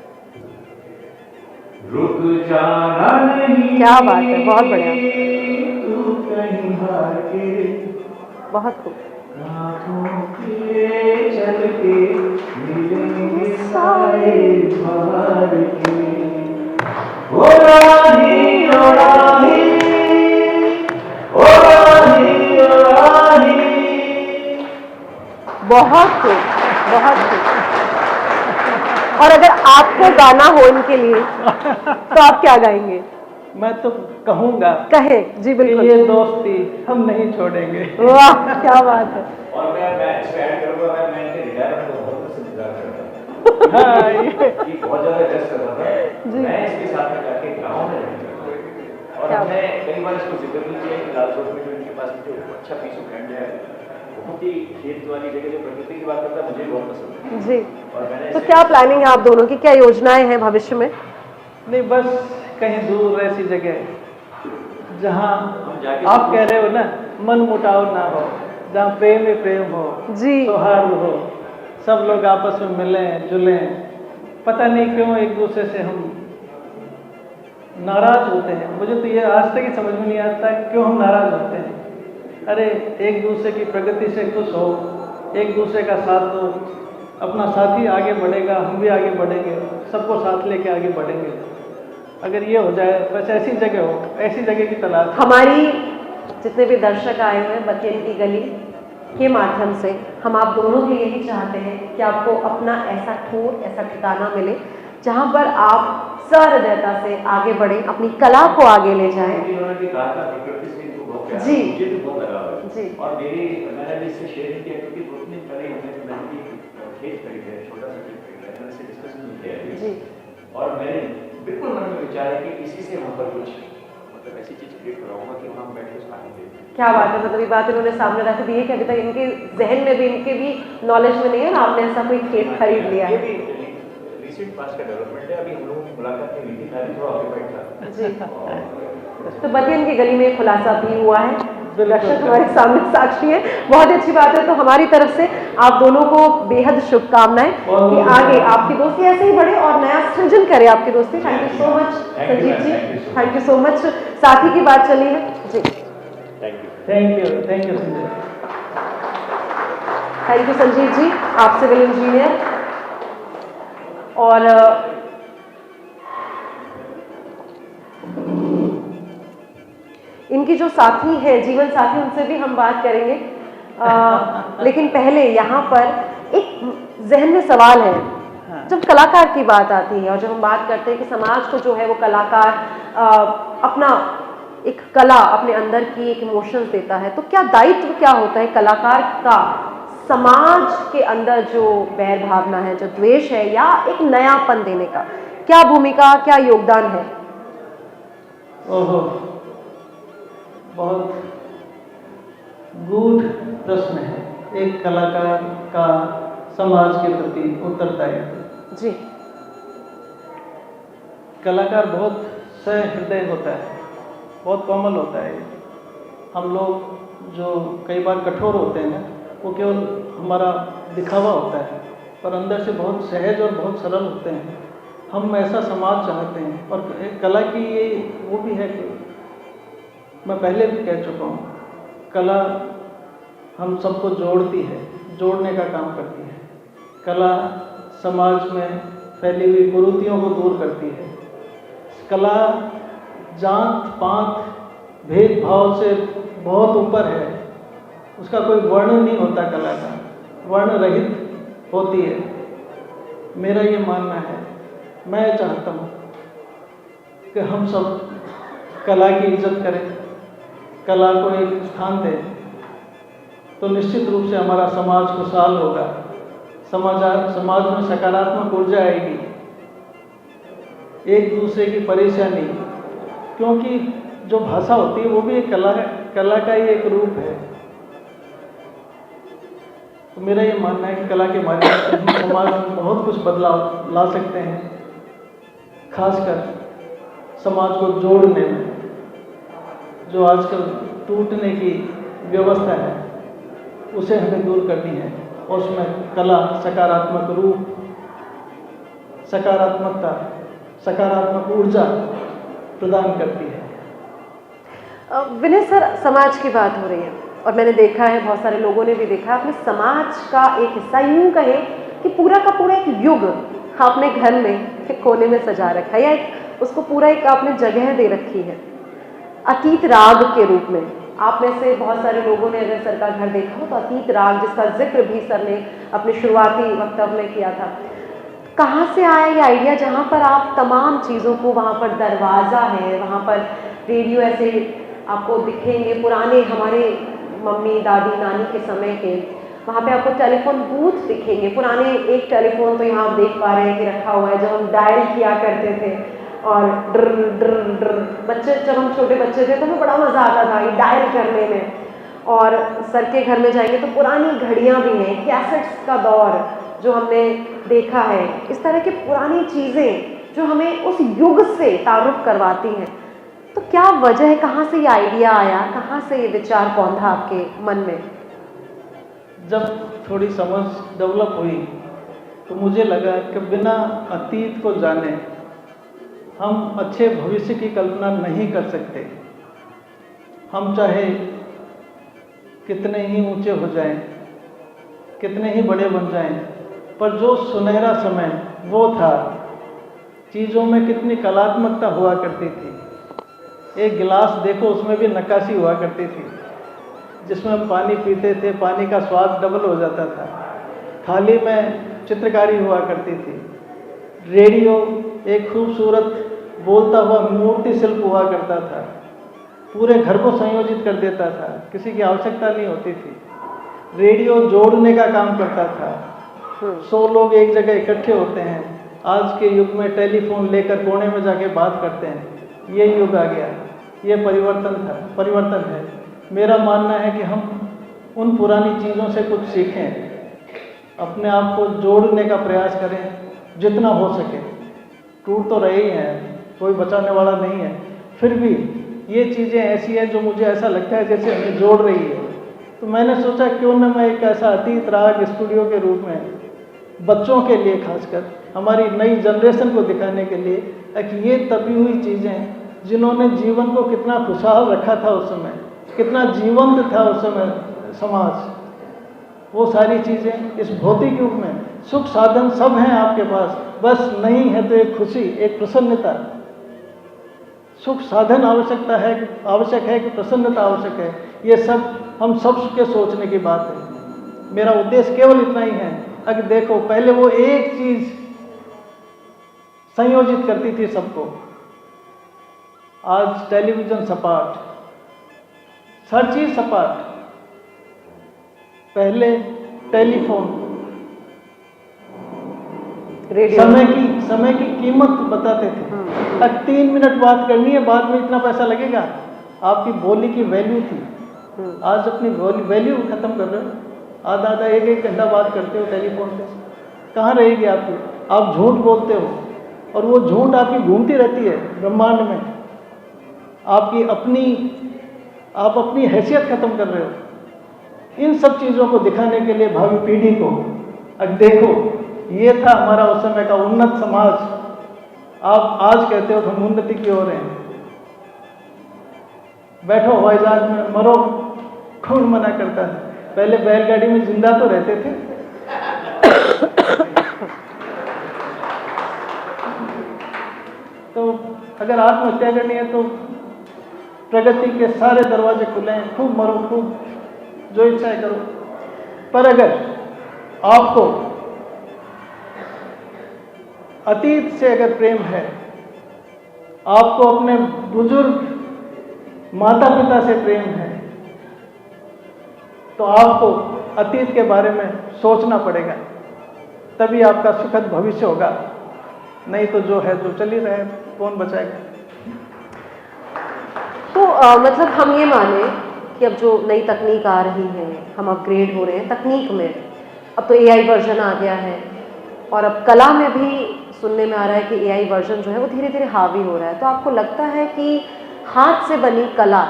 रुक जाना नहीं, क्या बात है, बहुत बढ़िया, तू कहीं हार के, बहुत खूब। राहों पे चल के मिलेंगे साए बाहर के। ओ राही, ओ राही, ओ राही, ओ राही। बहुत खूब, बहुत खूब। और अगर आपको गाना हो इनके लिए तो आप क्या गाएंगे? मैं तो कहूँगा कहे जी, कि बिल्कुल। ये दोस्ती हम नहीं छोड़ेंगे। वाह, क्या बात है। और मैं इसमें ऐड करूँगा, मैं इनके रिटायरमेंट को बहुत से इंतजार कर रहा था। हाँ, ये ये बहुत ज़्यादा व्यस्त कर रहा था। जी। मैं इसके साथ में जाके गाँव में रहूँगा। और क्या हमने कई बार इसको जिक्र भी किया कि लालचौक में जो इनके पास जो अच्छा पीस ऑफ लैंड है, बहुत ही खेत वाली जगह, जो प्रकृति की बात करता है, मुझे बहुत पसंद है। जी, और मैंने तो क्या प्लानिंग है आप दोनों की, क्या योजनाएं हैं भविष्य में? नहीं, बस कहीं दूर ऐसी जगह जहाँ हम जाके आप कह रहे हो ना, मन मुटाव ना हो, जहाँ प्रेम ही प्रेम हो, जी। सौहार्द हो, सब लोग आपस में मिलें जुलें। पता नहीं क्यों एक दूसरे से हम नाराज होते हैं। मुझे तो ये आज तक ही समझ में नहीं आता क्यों हम नाराज होते हैं। अरे एक दूसरे की प्रगति से खुश हो, एक दूसरे का साथ दो, अपना साथी आगे बढ़ेगा, हम भी आगे बढ़ेंगे, सबको साथ लेके आगे बढ़ेंगे। अगर ये हो जाए, बस ऐसी जगह हो, ऐसी जगह की तलाश। हमारी जितने भी दर्शक आए हुए हैं बतियन की गली के माध्यम से, हम आप दोनों के यही चाहते हैं कि आपको अपना ऐसा ठोर, ऐसा ठिकाना मिले जहाँ पर आप सहृदयता से आगे बढ़ें, अपनी कला को आगे ले जाएं। उन्होंने भी कहा था प्रकृति से इनको बहुत प्यार है, जी। मुझे भी बहुत लगाव है। जी। और मैंने भी इससे शेयर किया क्योंकि 2-3 दिन पहले हमने खेत खरीदा है, छोटा सा खेत खरीदा है, मैंने इससे डिस्कशन भी किया है। जी। और मैंने बिल्कुल मन में विचार है कि इसी से वहाँ पर कुछ मतलब ऐसी चीज क्रिएट कराऊंगा कि वहाँ बैठ के उसका आनंद लें। क्या बात है, मतलब ये बात इन्होंने सामने रख दी है कि अभी तक इनके जहन में भी, इनके भी नॉलेज में नहीं है ना, आपने ऐसा कोई खेत खरीद लिया ये है। भी रिसेंट पास का डेवलपमेंट है। अभी हम लोगों की मुलाकात नहीं हुई थी, मैं भी थोड़ा ऑक्यूपाइड था। जी। तो बतियन की गली में खुलासा भी हुआ है, दर्शक हमारे सामने साक्षी है। बहुत अच्छी बात है। तो हमारी तरफ से आप दोनों को बेहद शुभकामनाएं कि आगे आपकी दोस्ती ऐसे ही बढ़े और नया सृजन करे आपकी दोस्ती। Thank you so much Sanjeev ji, thank you so much. साथी की बात चली है जी। Thank you Sanjay. Thank you Sanjeev ji, आप सिविल इंजीनियर। और इनकी जो साथी है, जीवन साथी, उनसे भी हम बात करेंगे। लेकिन पहले यहाँ पर एक जहन में सवाल है। जब कलाकार की बात आती है और जब हम बात करते हैं कि समाज को जो है वो कलाकार अपना एक कला अपने अंदर की एक इमोशंस देता है, तो क्या दायित्व क्या होता है कलाकार का समाज के अंदर जो बैर भावना है, जो द्वेष है, या एक नयापन देने का क्या भूमिका, क्या योगदान है? ओहो, बहुत गूढ़ प्रश्न है एक कलाकार का समाज के प्रति उत्तरदायित्व। जी। कलाकार बहुत सहृदय होता है, बहुत कोमल होता है। हम लोग जो कई बार कठोर होते हैं ना, वो केवल हमारा दिखावा होता है, पर अंदर से बहुत सहज और बहुत सरल होते हैं। हम ऐसा समाज चाहते हैं। और एक कला की ये वो भी है कि मैं पहले भी कह चुका हूँ, कला हम सबको जोड़ती है, जोड़ने का काम करती है। कला समाज में फैली हुई कुरीतियों को दूर करती है। कला जात पात भेदभाव से बहुत ऊपर है, उसका कोई वर्ण नहीं होता, कला का वर्ण रहित होती है। मेरा ये मानना है, मैं चाहता हूँ कि हम सब कला की इज्जत करें, कला को एक स्थान दें, तो निश्चित रूप से हमारा समाज खुशहाल होगा, समाज में सकारात्मक ऊर्जा आएगी, एक दूसरे की परेशानी, क्योंकि जो भाषा होती है वो भी एक कला है, कला का ही एक रूप है। तो मेरा ये मानना है कि कला के माध्यम से हम समाज में बहुत कुछ बदलाव ला सकते हैं, खासकर समाज को जोड़ने में। जो आजकल टूटने की व्यवस्था है उसे हमें दूर करनी है, और उसमें कला सकारात्मक रूप सकारात्मकता, सकारात्मक ऊर्जा प्रदान करती है। विनय सर, समाज की बात हो रही है और मैंने देखा है, बहुत सारे लोगों ने भी देखा है, अपने समाज का एक हिस्सा यूं कहे कि पूरा का पूरा एक युग आपने घर में एक कोने में सजा रखा है, या उसको पूरा एक आपने जगह दे रखी है अतीत राग के रूप में। आप में से बहुत सारे लोगों ने अगर सर का घर देखा हो तो अतीत राग, जिसका जिक्र भी सर ने अपने शुरुआती वक्तव्य में किया था, कहाँ से आया ये आइडिया जहाँ पर आप तमाम चीज़ों को, वहाँ पर दरवाज़ा है, वहाँ पर रेडियो ऐसे आपको दिखेंगे पुराने, हमारे मम्मी दादी नानी के समय के, वहाँ पे आपको टेलीफोन बूथ दिखेंगे पुराने। एक टेलीफोन तो यहाँ आप देख पा रहे हैं कि रखा हुआ है, जब हम डायल किया करते थे और ड्र ड्र ड्र, बच्चे, जब हम छोटे बच्चे थे तो हमें बड़ा मज़ा आता था ये डायल करने में। और सर के घर में जाएंगे तो पुरानी घड़ियाँ भी हैं, कैसेट्स का दौर जो हमने देखा है, इस तरह की पुरानी चीज़ें जो हमें उस युग से तारुफ करवाती हैं। तो क्या वजह है, कहाँ से ये आइडिया आया, कहाँ से ये विचार पौधा आपके मन में? जब थोड़ी समझ डेवलप हुई तो मुझे लगा कि बिना अतीत को जाने हम अच्छे भविष्य की कल्पना नहीं कर सकते। हम चाहे कितने ही ऊंचे हो जाएं, कितने ही बड़े बन जाएं, पर जो सुनहरा समय वो था, चीज़ों में कितनी कलात्मकता हुआ करती थी। एक गिलास देखो, उसमें भी नक्काशी हुआ करती थी, जिसमें हम पानी पीते थे, पानी का स्वाद डबल हो जाता था। थाली में चित्रकारी हुआ करती थी। रेडियो एक खूबसूरत बोलता हुआ मूर्ति शिल्प हुआ करता था, पूरे घर को संयोजित कर देता था, किसी की आवश्यकता नहीं होती थी। रेडियो जोड़ने का काम करता था। 100 लोग एक जगह इकट्ठे होते हैं, आज के युग में टेलीफोन लेकर कोने में जाके बात करते हैं। ये युग आ गया, ये परिवर्तन है। मेरा मानना है कि हम उन पुरानी चीज़ों से कुछ सीखें, अपने आप को जोड़ने का प्रयास करें जितना हो सके। टूट तो रही हैं, कोई बचाने वाला नहीं है, फिर भी ये चीज़ें ऐसी हैं जो मुझे ऐसा लगता है जैसे हमें जोड़ रही है। तो मैंने सोचा क्यों न मैं एक ऐसा अतीत राग स्टूडियो के रूप में बच्चों के लिए, खासकर हमारी नई जनरेशन को दिखाने के लिए, कि ये तपी हुई चीज़ें जिन्होंने जीवन को कितना खुशहाल रखा था उस समय, कितना जीवंत था उस समय समाज, वो सारी चीज़ें इस भौतिक युग में, सुख साधन सब हैं आपके पास, बस नहीं है तो एक खुशी, एक प्रसन्नता। सुख साधन आवश्यक है कि प्रसन्नता आवश्यक है। ये सब हम सब के सोचने की बात है। मेरा उद्देश्य केवल इतना ही है कि देखो, पहले वो एक चीज़ संयोजित करती थी सबको, आज टेलीविज़न सपाट, हर चीज़ सपाट। पहले टेलीफोन, समय की कीमत बताते थे। अब 3 मिनट बात करनी है, बाद में इतना पैसा लगेगा। आपकी बोली की वैल्यू थी, आज अपनी वैल्यू खत्म कर रहे हो। आधा एक घंटा बात करते हो टेलीफोन पे, कहाँ रहेगी आपकी? आप झूठ बोलते हो और वो झूठ आपकी घूमती रहती है ब्रह्मांड में। आप अपनी हैसियत खत्म कर रहे हो। इन सब चीज़ों को दिखाने के लिए भावी पीढ़ी को, अब देखो, ये था हमारा उस समय का उन्नत समाज। आप आज कहते हो हम उन्नति की ओर हैं। बैठो हवाई जहाज में, मरो, कौन मना करता है? पहले बैलगाड़ी में जिंदा तो रहते थे। तो अगर आत्महत्या करनी है तो प्रगति के सारे दरवाजे खुले हैं, खूब मरो, खूब जो इच्छा है करो। पर अगर आपको अतीत से अगर प्रेम है, आपको अपने बुजुर्ग माता पिता से प्रेम है, तो आपको अतीत के बारे में सोचना पड़ेगा, तभी आपका सुखद भविष्य होगा। नहीं तो जो है जो चल ही रहे, कौन बचाएगा? तो मतलब हम ये माने कि अब जो नई तकनीक आ रही है, हम अपग्रेड हो रहे हैं तकनीक में, अब तो AI वर्जन आ गया है, और अब कला में भी सुनने में आ रहा है कि AI वर्जन जो है वो धीरे धीरे हावी हो रहा है। तो आपको लगता है कि हाथ से बनी कला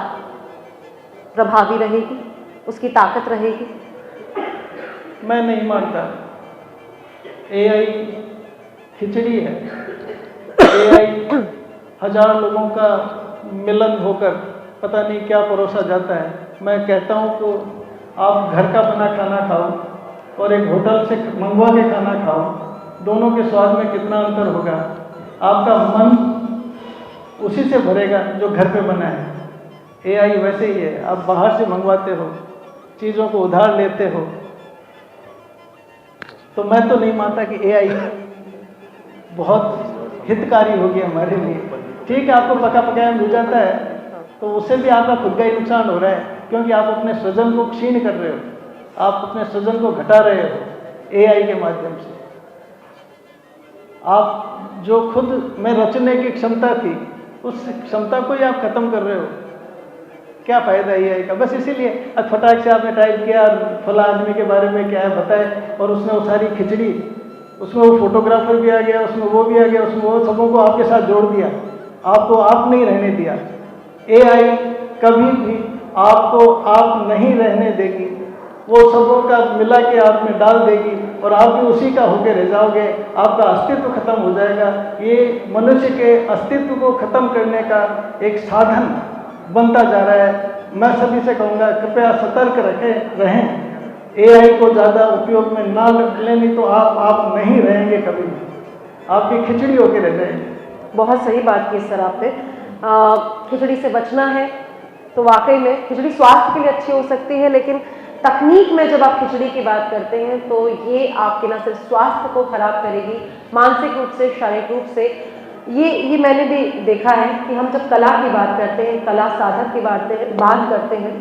प्रभावी रहेगी, उसकी ताकत रहेगी? मैं नहीं मानता। AI खिचड़ी है। AI हजार लोगों का मिलन होकर पता नहीं क्या परोसा जाता है। मैं कहता हूँ तो आप घर का बना खाना खाओ और एक होटल से मंगवा के खाना खाओ, दोनों के स्वाद में कितना अंतर होगा। आपका मन उसी से भरेगा जो घर पे बना है। AI वैसे ही है, आप बाहर से मंगवाते हो, चीज़ों को उधार लेते हो। तो मैं तो नहीं मानता कि AI बहुत हितकारी होगी हमारे लिए। ठीक है, आपको पका पकाया मिल जाता है तो उससे भी आपका खुद का ही नुकसान हो रहा है, क्योंकि आप अपने सृजन को क्षीण कर रहे हो, आप अपने सृजन को घटा रहे हो AI के माध्यम से। आप जो खुद में रचने की क्षमता थी, उस क्षमता को ही आप खत्म कर रहे हो। क्या फ़ायदा AI का? बस इसीलिए फटाक से आपने टाइप किया फला आदमी के बारे में क्या है बताए, और उसने वो सारी खिचड़ी, उसमें वो फोटोग्राफर भी आ गया, उसमें वो भी आ गया, उसमें वो सबों को आपके साथ जोड़ दिया, आपको आप नहीं रहने दिया। AI कभी भी आपको आप नहीं रहने देगी, वो सबों का मिला के आप में डाल देगी और आप भी उसी का होके रह जाओगे। आपका अस्तित्व खत्म हो जाएगा। ये मनुष्य के अस्तित्व को खत्म करने का एक साधन बनता जा रहा है। मैं सभी से कहूँगा कृपया सतर्क रहें, AI को ज़्यादा उपयोग में ना लें, नहीं तो आप नहीं रहेंगे कभी भी, आपकी खिचड़ी होके रह जाएंगे। बहुत सही बात की सर आपने। खिचड़ी से बचना है तो वाकई में खिचड़ी स्वास्थ्य के लिए अच्छी हो सकती है, लेकिन तकनीक में जब आप खिचड़ी की बात करते हैं तो ये आपके न सिर्फ स्वास्थ्य को खराब करेगी, मानसिक रूप से, शारीरिक रूप से। ये मैंने भी देखा है कि हम जब कला की बात करते हैं, कला साधक की बात करते हैं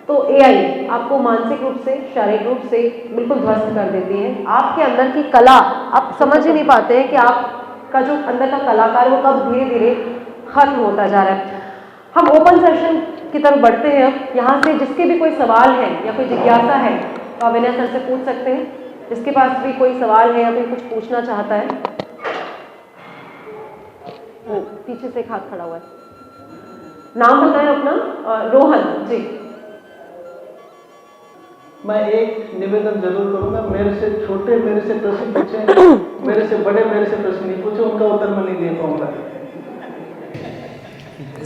तो AI आपको मानसिक रूप से, शारीरिक रूप से बिल्कुल ध्वस्त कर देती है। आपके अंदर की कला आप समझ ही नहीं पाते हैं कि आपका जो अंदर का कलाकार वो कब धीरे धीरे खत्म होता जा रहा है। हम ओपन सेशन की तरफ बढ़ते हैं। यहाँ से जिसके भी कोई सवाल है या कोई जिज्ञासा है तो आप विनय सर से पूछ सकते हैं। जिसके पास भी कोई सवाल है या कोई कुछ पूछना चाहता है, वो पीछे से एक हाथ खड़ा हुआ है। नाम बताएं अपना। रोहन जी। मैं एक निवेदन जरूर करूंगा, मेरे से छोटे मेरे से प्रश्न पूछे, मेरे से बड़े मेरे से प्रश्न नहीं पूछे, उनका उत्तर मैं नहीं दे पाऊंगा।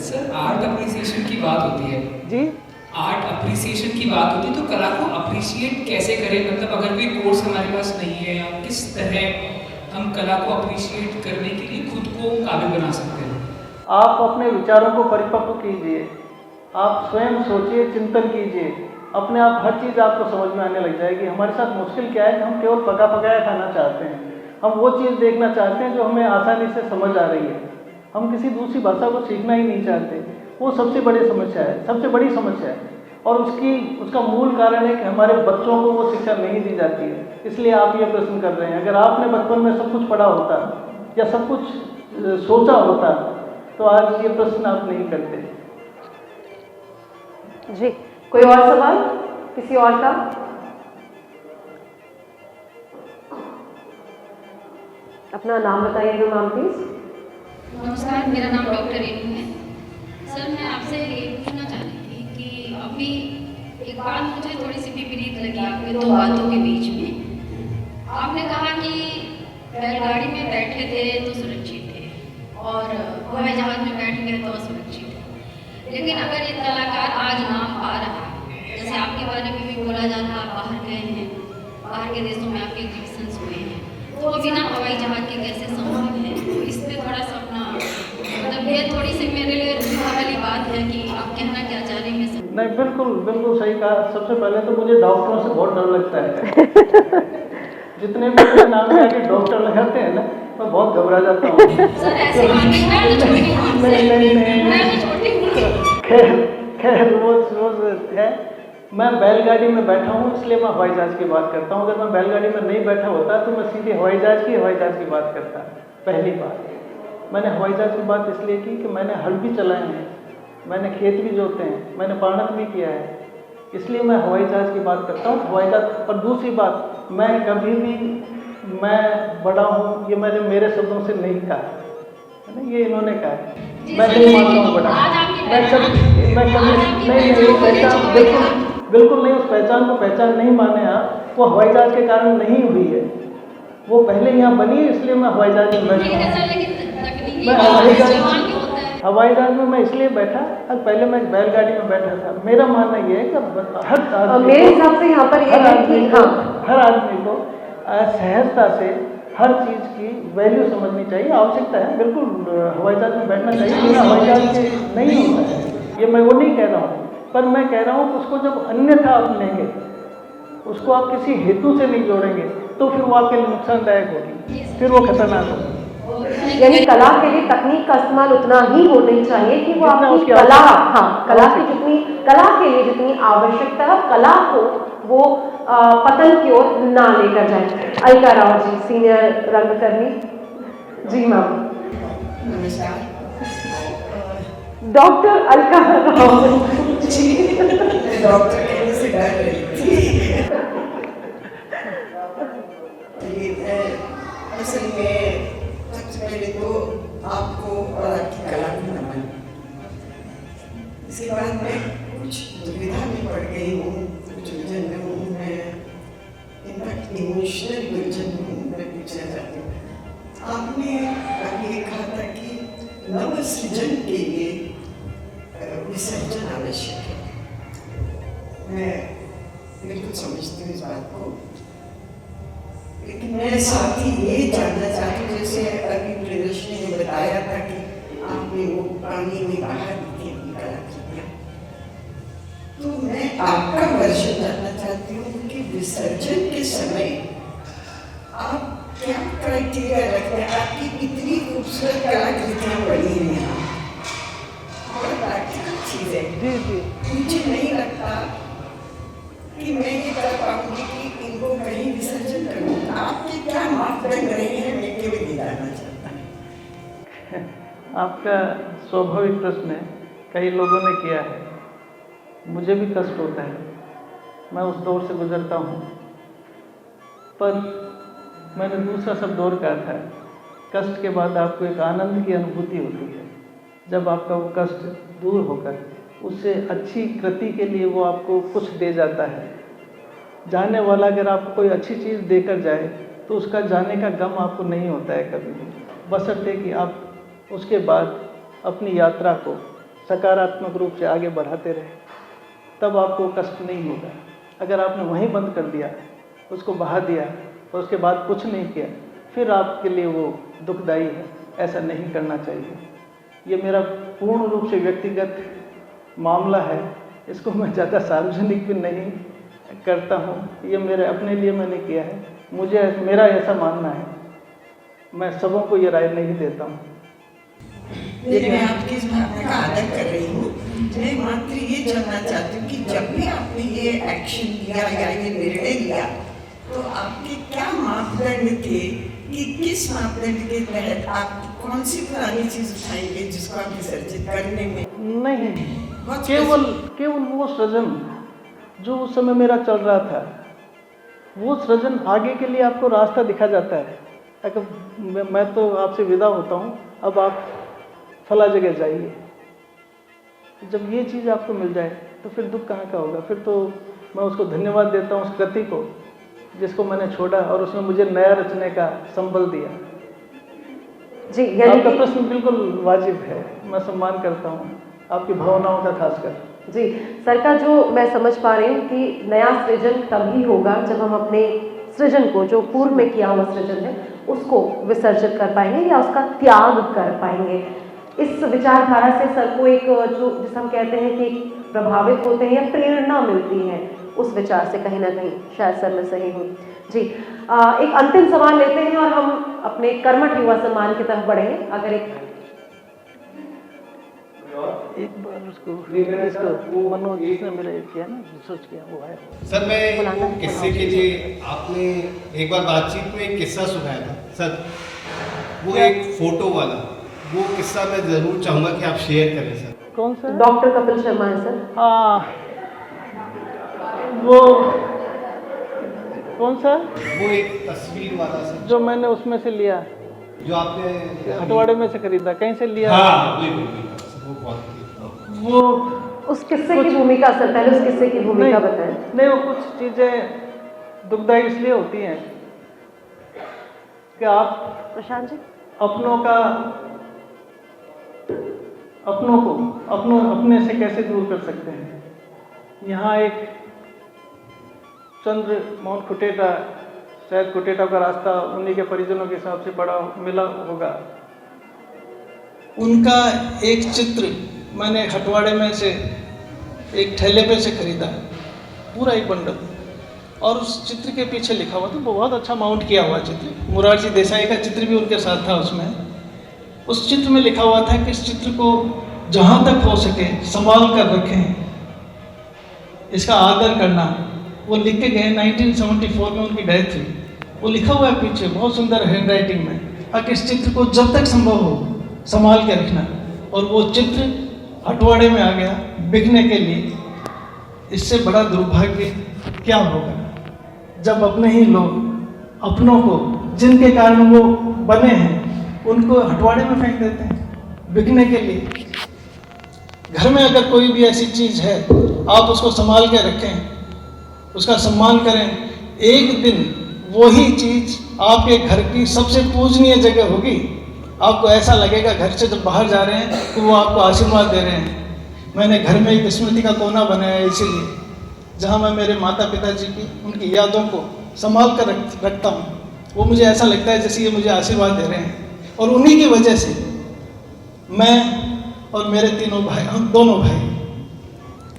सर, आर्ट अप्रिसिएशन की बात होती है जी, आर्ट अप्रिसिएशन की बात होती है तो कला को अप्रिशिएट कैसे करें? मतलब अगर कोई कोर्स हमारे पास नहीं है, या किस तरह हम कला को अप्रिशिएट करने के लिए खुद को काबिल बना सकते हैं? आप अपने विचारों को परिपक्व कीजिए, आप स्वयं सोचिए, चिंतन कीजिए, अपने आप हर चीज़ आपको समझ में आने लग जाएगी। हमारे साथ मुश्किल क्या है कि हम केवल पका पकाया खाना चाहते हैं, हम वो चीज़ देखना चाहते हैं जो हमें आसानी से समझ आ रही है, हम किसी दूसरी भाषा को सीखना ही नहीं चाहते। वो सबसे बड़ी समस्या है, सबसे बड़ी समस्या है, और उसका मूल कारण है कि हमारे बच्चों को वो शिक्षा नहीं दी जाती है। इसलिए आप ये प्रश्न कर रहे हैं। अगर आपने बचपन में सब कुछ पढ़ा होता या सब कुछ सोचा होता तो आज ये प्रश्न आप नहीं करते। जी, कोई और सवाल किसी और का? अपना नाम बताइए मैम प्लीज। नमस्कार, मेरा नाम डॉक्टर रेनू है। सर, मैं आपसे ये पूछना चाह रही थी कि अभी एक बात मुझे थोड़ी सी विपरीत लगी आपके दो बातों के बीच में। आपने कहा कि बैलगाड़ी में बैठे थे तो सुरक्षित थे और हवाई जहाज में बैठ गए तो असुरक्षित थे। लेकिन अगर ये कलाकार आज नाम पा रहा है, जैसे आपके बारे में भी बोला जाता है, आप बाहर गए हैं, बाहर के देशों में आपके एग्जीबिशंस हुए हैं, तो बिना हवाई जहाज के कैसे संभव है? तो इस पर थोड़ा सा अपना, मतलब ये थोड़ी सी मेरे लिए दुविधा वाली बात है कि आप कहना क्या चाह रहे हैं। नहीं, बिल्कुल सही कहा। सबसे पहले तो मुझे डॉक्टरों से बहुत डर लगता है। जितने भी मेरे नाम में आके डॉक्टर लगाते हैं ना, मैं बहुत घबरा जाता हूँ। खैर वो है। मैं बैलगाड़ी में बैठा हूँ इसलिए मैं हवाई जहाज की बात करता हूँ। अगर मैं बैलगाड़ी में नहीं बैठा होता तो मैं सीधे हवाई जहाज की बात करता। पहली बात, मैंने हवाई जहाज की बात इसलिए की कि मैंने हल भी चलाए हैं, मैंने खेत भी जोते हैं, मैंने पाणक भी किया है, इसलिए मैं हवाई जहाज की बात करता हूँ। हवाई जहाज। और दूसरी बात, मैं कभी भी मैं बड़ा हूँ ये मैंने मेरे शब्दों से नहीं कहा है ना, ये इन्होंने कहा है। मैं नहीं मानता हूँ बड़ा, मैं कभी नहीं पहचान, बिल्कुल नहीं, उस पहचान को पहचान नहीं माने आप। वो हवाई जहाज के कारण नहीं हुई है, वो पहले यहाँ बनी है, इसलिए मैं हवाई जहाज में बैठा हूँ। ऐसा लगे तकनीकी मैं जवान भी होता है। हवाई जहाज में मैं इसलिए बैठा, और पहले मैं बैलगाड़ी में बैठा था। मेरा मानना ये है कि हर आदमी मेरे को- हिसाब से यहाँ पर ये हर है आदमी कि को- हाँ, हर आदमी को सहजता से हर चीज़ की वैल्यू समझनी चाहिए। आवश्यकता है, बिल्कुल हवाई जहाज में बैठना चाहिए, बिना हवाई जहाज के नहीं होता है। ये मैं वो नहीं कह रहा हूँ, पर मैं कह रहा हूँ कि उसको जब अन्यथा आप लेंगे, उसको आप किसी हेतु से नहीं जोड़ेंगे, तो फिर वो आपके लिए नुकसानदायक होगी, फिर वो खतरनाक होगी। यानी कला के लिए तकनीक का इस्तेमाल उतना ही होना चाहिए कि वो जितना आपकी उसकी कला, आवश्यकता। हाँ, कला के लिए जितनी आवश्यकता है, कला को वो पतन की ओर ना लेकर जाए। अलका राव जी, सीनियर रंगकर्मी। जी मैम। नमस्कार। डॉक्टर अलका राव जी, मैं डॉक्टर कहने से डर रही थी। असल में सबसे पहले तो आपको और आपकी कला को नमन। इसके बाद मैं कुछ दुविधा में पड़ गई हूँ, कुछ उलझन में हूँ मैं, इनफैक्ट इमोशनल उलझन में हूँ। मैं पूछना चाहती हूँ, आपने अभी ये कहा था कि नव सृजन के लिए विसर्जन आवश्यक है। मैं बिल्कुल समझती हूँ इस बात को, लेकिन मैं साथ ही ये जानना चाहती हूँ, जैसे अभी प्रियदर्शनी ने बताया था कि आपने वो पानी में बाहर की कला की, तो मैं आपका वर्जन जानना चाहती हूँ कि विसर्जन के समय आप क्या क्राइटेरिया रखते हैं? आपकी इतनी खूबसूरत कलाकृतियाँ बनी हैं यहाँ, और प्रैक्टिकल चीज़ है। जी जी, मुझे नहीं लगता कि मैं ये कर पाऊंगी कि इनको कहीं विसर्जन करूँ। आपके क्या मापदंड रहे हैं, मैं केवल ये जानना चाहता हूँ। आपका स्वाभाविक प्रश्न है, कई लोगों ने किया है। मुझे भी कष्ट होता है, मैं उस दौर से गुजरता हूँ, पर मैंने दूसरा शब्द और कहा था, कष्ट के बाद आपको एक आनंद की अनुभूति होती है। जब आपका वो कष्ट दूर होकर उससे अच्छी कृति के लिए वो आपको कुछ दे जाता है। जाने वाला अगर आपको कोई अच्छी चीज़ देकर जाए तो उसका जाने का गम आपको नहीं होता है कभी भी, बशर्ते कि आप उसके बाद अपनी यात्रा को सकारात्मक रूप से आगे बढ़ाते रहे, तब आपको कष्ट नहीं होगा। अगर आपने वहीं बंद कर दिया, उसको बहा दिया और उसके बाद कुछ नहीं किया, फिर आपके लिए वो दुखदायी है। ऐसा नहीं करना चाहिए। ये मेरा पूर्ण रूप से व्यक्तिगत मामला है, इसको मैं ज़्यादा सार्वजनिक भी नहीं करता हूँ। ये मेरे अपने लिए मैंने किया है, मुझे मेरा ऐसा मानना है, मैं सबों को ये राय नहीं देता हूँ। मैं आपकी इस भावना का आदर कर रही हूँ। मैं मात्र ये जानना चाहती हूँ कि जब भी आपने ये एक्शन लिया या ये निर्णय लिया, तो आपके क्या मापदंड थे कि किस मापदंड के तहत आप कौन सी पुरानी चीज़ उठाएंगे जिसको आप विसर्जित करने में? नहीं, केवल वो सृजन जो उस समय मेरा चल रहा था, वो सृजन आगे के लिए आपको रास्ता दिखा जाता है। अगर मैं तो आपसे विदा होता हूँ, अब आप फला जगह जाइए, जब ये चीज़ आपको मिल जाए तो फिर दुख कहाँ का होगा। फिर तो मैं उसको धन्यवाद देता हूँ, उस कृति को जिसको मैंने छोड़ा और उसने मुझे नया रचने का संबल दिया। जी, यानी आपका कि प्रश्न बिल्कुल वाजिब है, मैं सम्मान करता हूँ आपकी भावनाओं का खासकर। जी, सर का जो मैं समझ पा रही हूँ कि नया सृजन तभी होगा जब हम अपने सृजन को, जो पूर्व में किया हुआ सृजन है, उसको विसर्जित कर पाएंगे या उसका त्याग कर पाएंगे। इस विचारधारा से सर को एक जो जिसे हम कहते हैं कि प्रभावित होते हैं या प्रेरणा मिलती है, उस विचार से कहीं ना कहीं शायद सर मैं सही हूँ। जी, एक अंतिम सवाल लेते हैं और हम अपने कर्मठ युवा सम्मान की तरफ बढ़ेंगे। अगर एक बार उसको मनोज जिसने मेरे किया ना, रिसर्च किया, वो है। सर मैं किस्से के लिए आपने एक बार बातचीत में एक किस्सा सुनाया था सर, वो एक फोटो वाला, वो किस्सा मैं ज़रूर चाहूँगा कि आप शेयर करें सर। कौन सा? डॉक्टर कपिल शर्मा है सर। हाँ, वो कौन सा? वो एक तस्वीर वाला सर, जो मैंने उसमें से लिया, जो आपने हटवाड़े में से खरीदा, कहीं से लिया? हाँ, वो बहुत वो उस किस्से की भूमिका सर, पहले उस किस्से की भूमिका बताएं। नहीं, वो कुछ चीज़ें दुखदायी इसलिए होती हैं कि आप प्रशांत जी, अपने से कैसे दूर कर सकते हैं। यहाँ एक चंद्र मोहन कुटेटा, शायद कुटेटा का रास्ता उन्हीं के परिजनों के हिसाब से पड़ा मिला होगा। उनका एक चित्र मैंने हटवाड़े में से एक ठेले पे से खरीदा, पूरा एक बंडल, और उस चित्र के पीछे लिखा हुआ था, बहुत अच्छा माउंट किया हुआ चित्र, मुरारजी देसाई का चित्र भी उनके साथ था उसमें। उस चित्र में लिखा हुआ था कि इस चित्र को जहाँ तक हो सके संभाल कर रखें, इसका आदर करना। वो लिख के गए, 1974 में उनकी डेथ हुई। वो लिखा हुआ है पीछे बहुत सुंदर हैंड राइटिंग में, कि इस चित्र को जब तक संभव हो संभाल के रखना। और वो चित्र हटवाड़े में आ गया बिकने के लिए। इससे बड़ा दुर्भाग्य क्या होगा जब अपने ही लोग अपनों को, जिनके कारण वो बने हैं, उनको हटवाड़े में फेंक देते हैं बिकने के लिए। घर में अगर कोई भी ऐसी चीज़ है, आप उसको संभाल के रखें, उसका सम्मान करें। एक दिन वही चीज़ आपके घर की सबसे पूजनीय जगह होगी। आपको ऐसा लगेगा घर से जब बाहर जा रहे हैं तो वो आपको आशीर्वाद दे रहे हैं। मैंने घर में एक स्मृति का कोना बनाया है इसीलिए, जहाँ मैं मेरे माता पिता जी की, उनकी यादों को संभाल कर रखता हूँ। वो मुझे ऐसा लगता है जैसे ये मुझे आशीर्वाद दे रहे हैं। और उन्हीं की वजह से मैं और मेरे तीनों भाई, हम दोनों भाई,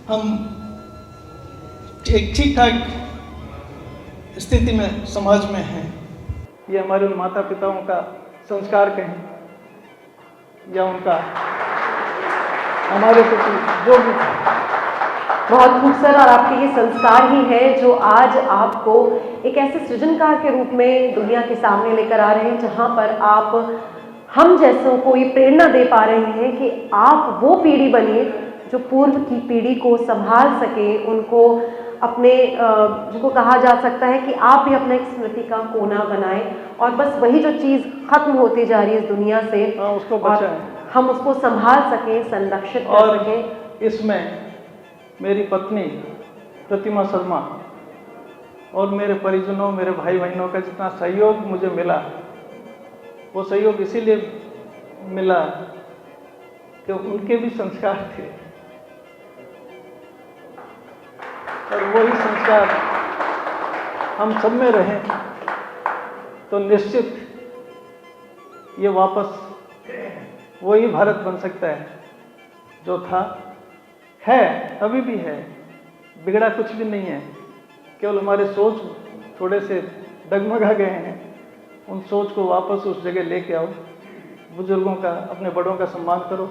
हम एक ठीक ठाक स्थिति में समाज में हैं। ये हमारे उन माता पिताओं का संस्कार कहें या उनका हमारे प्रति जो भी था। बहुत खूबसूरत, और आपके ये संस्कार ही है जो आज आपको एक ऐसे सृजनकार के रूप में दुनिया के सामने लेकर आ रहे हैं, जहाँ पर आप हम जैसों को ये प्रेरणा दे पा रहे हैं कि आप वो पीढ़ी बनिए जो पूर्व की पीढ़ी को संभाल सके, उनको अपने, जिनको कहा जा सकता है कि आप भी अपना एक स्मृति का कोना बनाएं, और बस वही जो चीज़ खत्म होती जा रही है इस दुनिया से, उसको और हम उसको संभाल सकें, संरक्षित कर सकें। इसमें मेरी पत्नी प्रतिमा शर्मा और मेरे परिजनों, मेरे भाई बहनों का जितना सहयोग मुझे मिला, वो सहयोग इसीलिए मिला कि उनके भी संस्कार थे, और वही संस्कार हम सब में रहें तो निश्चित ये वापस वही भारत बन सकता है जो था, है, अभी भी है, बिगड़ा कुछ भी नहीं है। केवल हमारे सोच थोड़े से डगमगा गए हैं। उन सोच को वापस उस जगह लेके आओ। बुजुर्गों का, अपने बड़ों का सम्मान करो,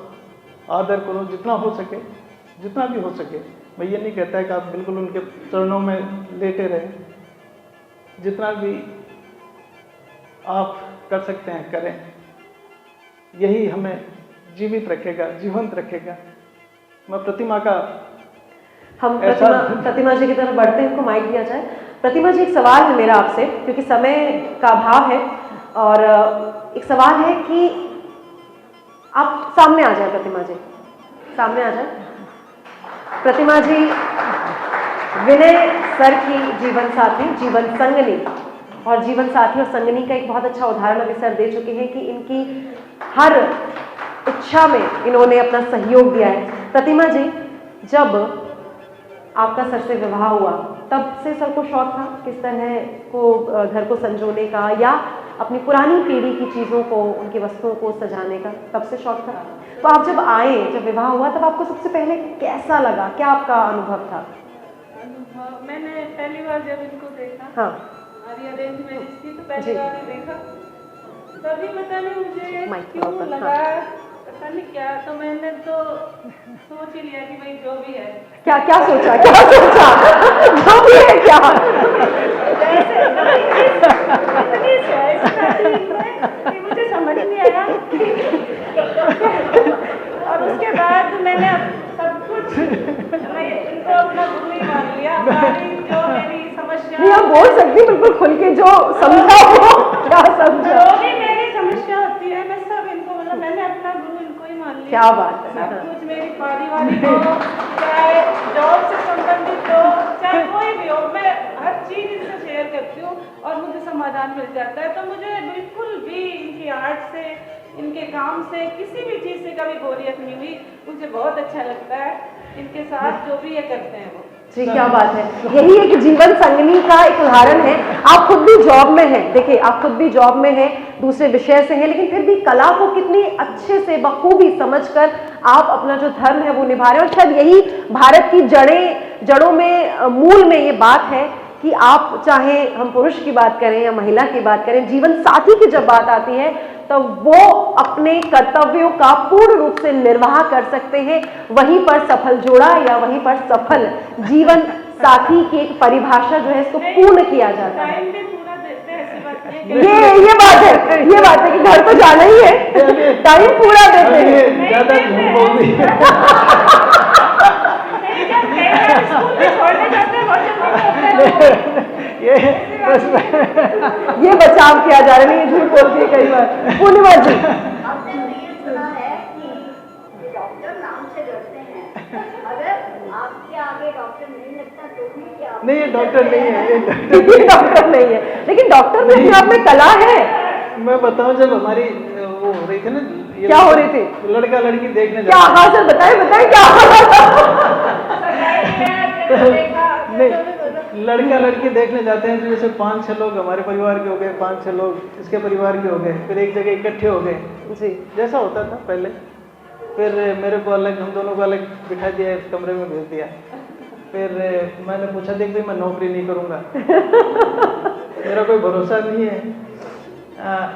आदर करो जितना हो सके, जितना भी हो सके। मैं ये नहीं कहता है कि आप बिल्कुल उनके चरणों में लेटे रहें, जितना भी आप कर सकते हैं करें। यही हमें जीवित रखेगा, जीवंत रखेगा। मैं प्रतिमा का, हम प्रतिमा जी की तरफ बढ़ते हैं, उनको माइक दिया जाए। प्रतिमा जी, एक सवाल है मेरा आपसे, क्योंकि समय का अभाव है, और एक सवाल है कि आप सामने आ जाए। प्रतिमा जी सामने आ जाए। प्रतिमा जी विनय सर की जीवन साथी, जीवन संगनी, और जीवन साथी और संगनी का एक बहुत अच्छा उदाहरण अभी सर दे चुके हैं कि इनकी हर इच्छा में इन्होंने अपना सहयोग दिया है। प्रतिमा जी, जब आपका सर से विवाह हुआ तब से सर को शौक था किस तरह को घर को संजोने का, या अपनी पुरानी पीढ़ी की चीज़ों को, उनकी वस्तुओं को सजाने का तब से शौक था? तो आप जब आए, जब विवाह हुआ, तब आपको सबसे पहले कैसा लगा, क्या आपका अनुभव था? मैंने पहली बार जब इनको देखा, हाँ, अरेंज मैरिज थी, तो पहली बार देखा, तभी पता नहीं मुझे क्यों लगा, पता नहीं क्या, तो मैंने तो सोच ही लिया कि भाई जो भी है। क्या क्या सोचा, क्या सोचा? जो भी है क्या? मुझे समझ नहीं आया। और उसके बाद मैंने सब कुछ, मैं इनको अपना गुरु ही मान लिया। जो मेरी समस्या, नहीं आप बोल सकती बिल्कुल खुल के, जो समझा हो, क्या समझा? जो भी मेरी समस्या होती है, मैं सब इनको, मतलब मैंने अपना गुरु इनको ही मान लिया। क्या बात है। सब कुछ मेरी पारिवारिक हो, चाहे जॉब से संबंधित हो, चाहे कोई भी हो, मैं हर चीज़ इनसे शेयर करती हूँ और मुझे समाधान मिल जाता है। तो मुझे बिल्कुल भी इनकी आर्ट से, इनके काम से, किसी भी चीज़ से कभी बोरियत नहीं हुई। मुझे बहुत अच्छा लगता है इनके साथ जो भी ये करते हैं वो। जी क्या बात है, यही एक जीवन संगनी का एक उदाहरण है। आप खुद भी जॉब में हैं, देखिए आप खुद भी जॉब में हैं, दूसरे विषय से हैं, लेकिन फिर भी कला को कितनी अच्छे से बखूबी समझकर आप अपना जो धर्म है वो निभा रहे हैं। और शायद यही भारत की जड़ों में, मूल में ये बात है कि आप चाहे हम पुरुष की बात करें या महिला की बात करें, जीवन साथी की जब बात आती है तो वो अपने कर्तव्यों का पूर्ण रूप से निर्वाह कर सकते हैं। वहीं पर सफल जोड़ा या वहीं पर सफल जीवन साथी की एक परिभाषा जो है इसको पूर्ण किया जाता है। ये बात है कि घर तो जाना ही है, टाइम पूरा देते हैं। ज्यादा झूठ बोल रही है। ये बचाव किया जा रहा है, ये झूठ बोलती है कई बार। पूर्णिमा जी, आपने नहीं सुना है कि डॉक्टर नाम से डरते हैं, अगर आपके आगे डॉक्टर नहीं लगता तो भी क्या? नहीं, ये डॉक्टर नहीं है, ये डॉक्टर नहीं है, लेकिन डॉक्टर में अपने आप में कला है। मैं बताऊं, जब हमारी वो हो रही थी ना, क्या हो रही थी? लड़का लड़की देखने क्या? हाँ सर बताएं क्या? नहीं, लड़का लड़की देखने जाते हैं तो जैसे 5-6 लोग हमारे परिवार के हो गए, 5-6 लोग इसके परिवार के हो गए, फिर एक जगह इकट्ठे हो गए जी, जैसा होता था पहले। फिर मेरे को अलग, हम दोनों को अलग बिठा दिया, इस कमरे में भेज दिया। फिर मैंने पूछा, देख भाई मैं नौकरी नहीं करूँगा, मेरा कोई भरोसा नहीं है।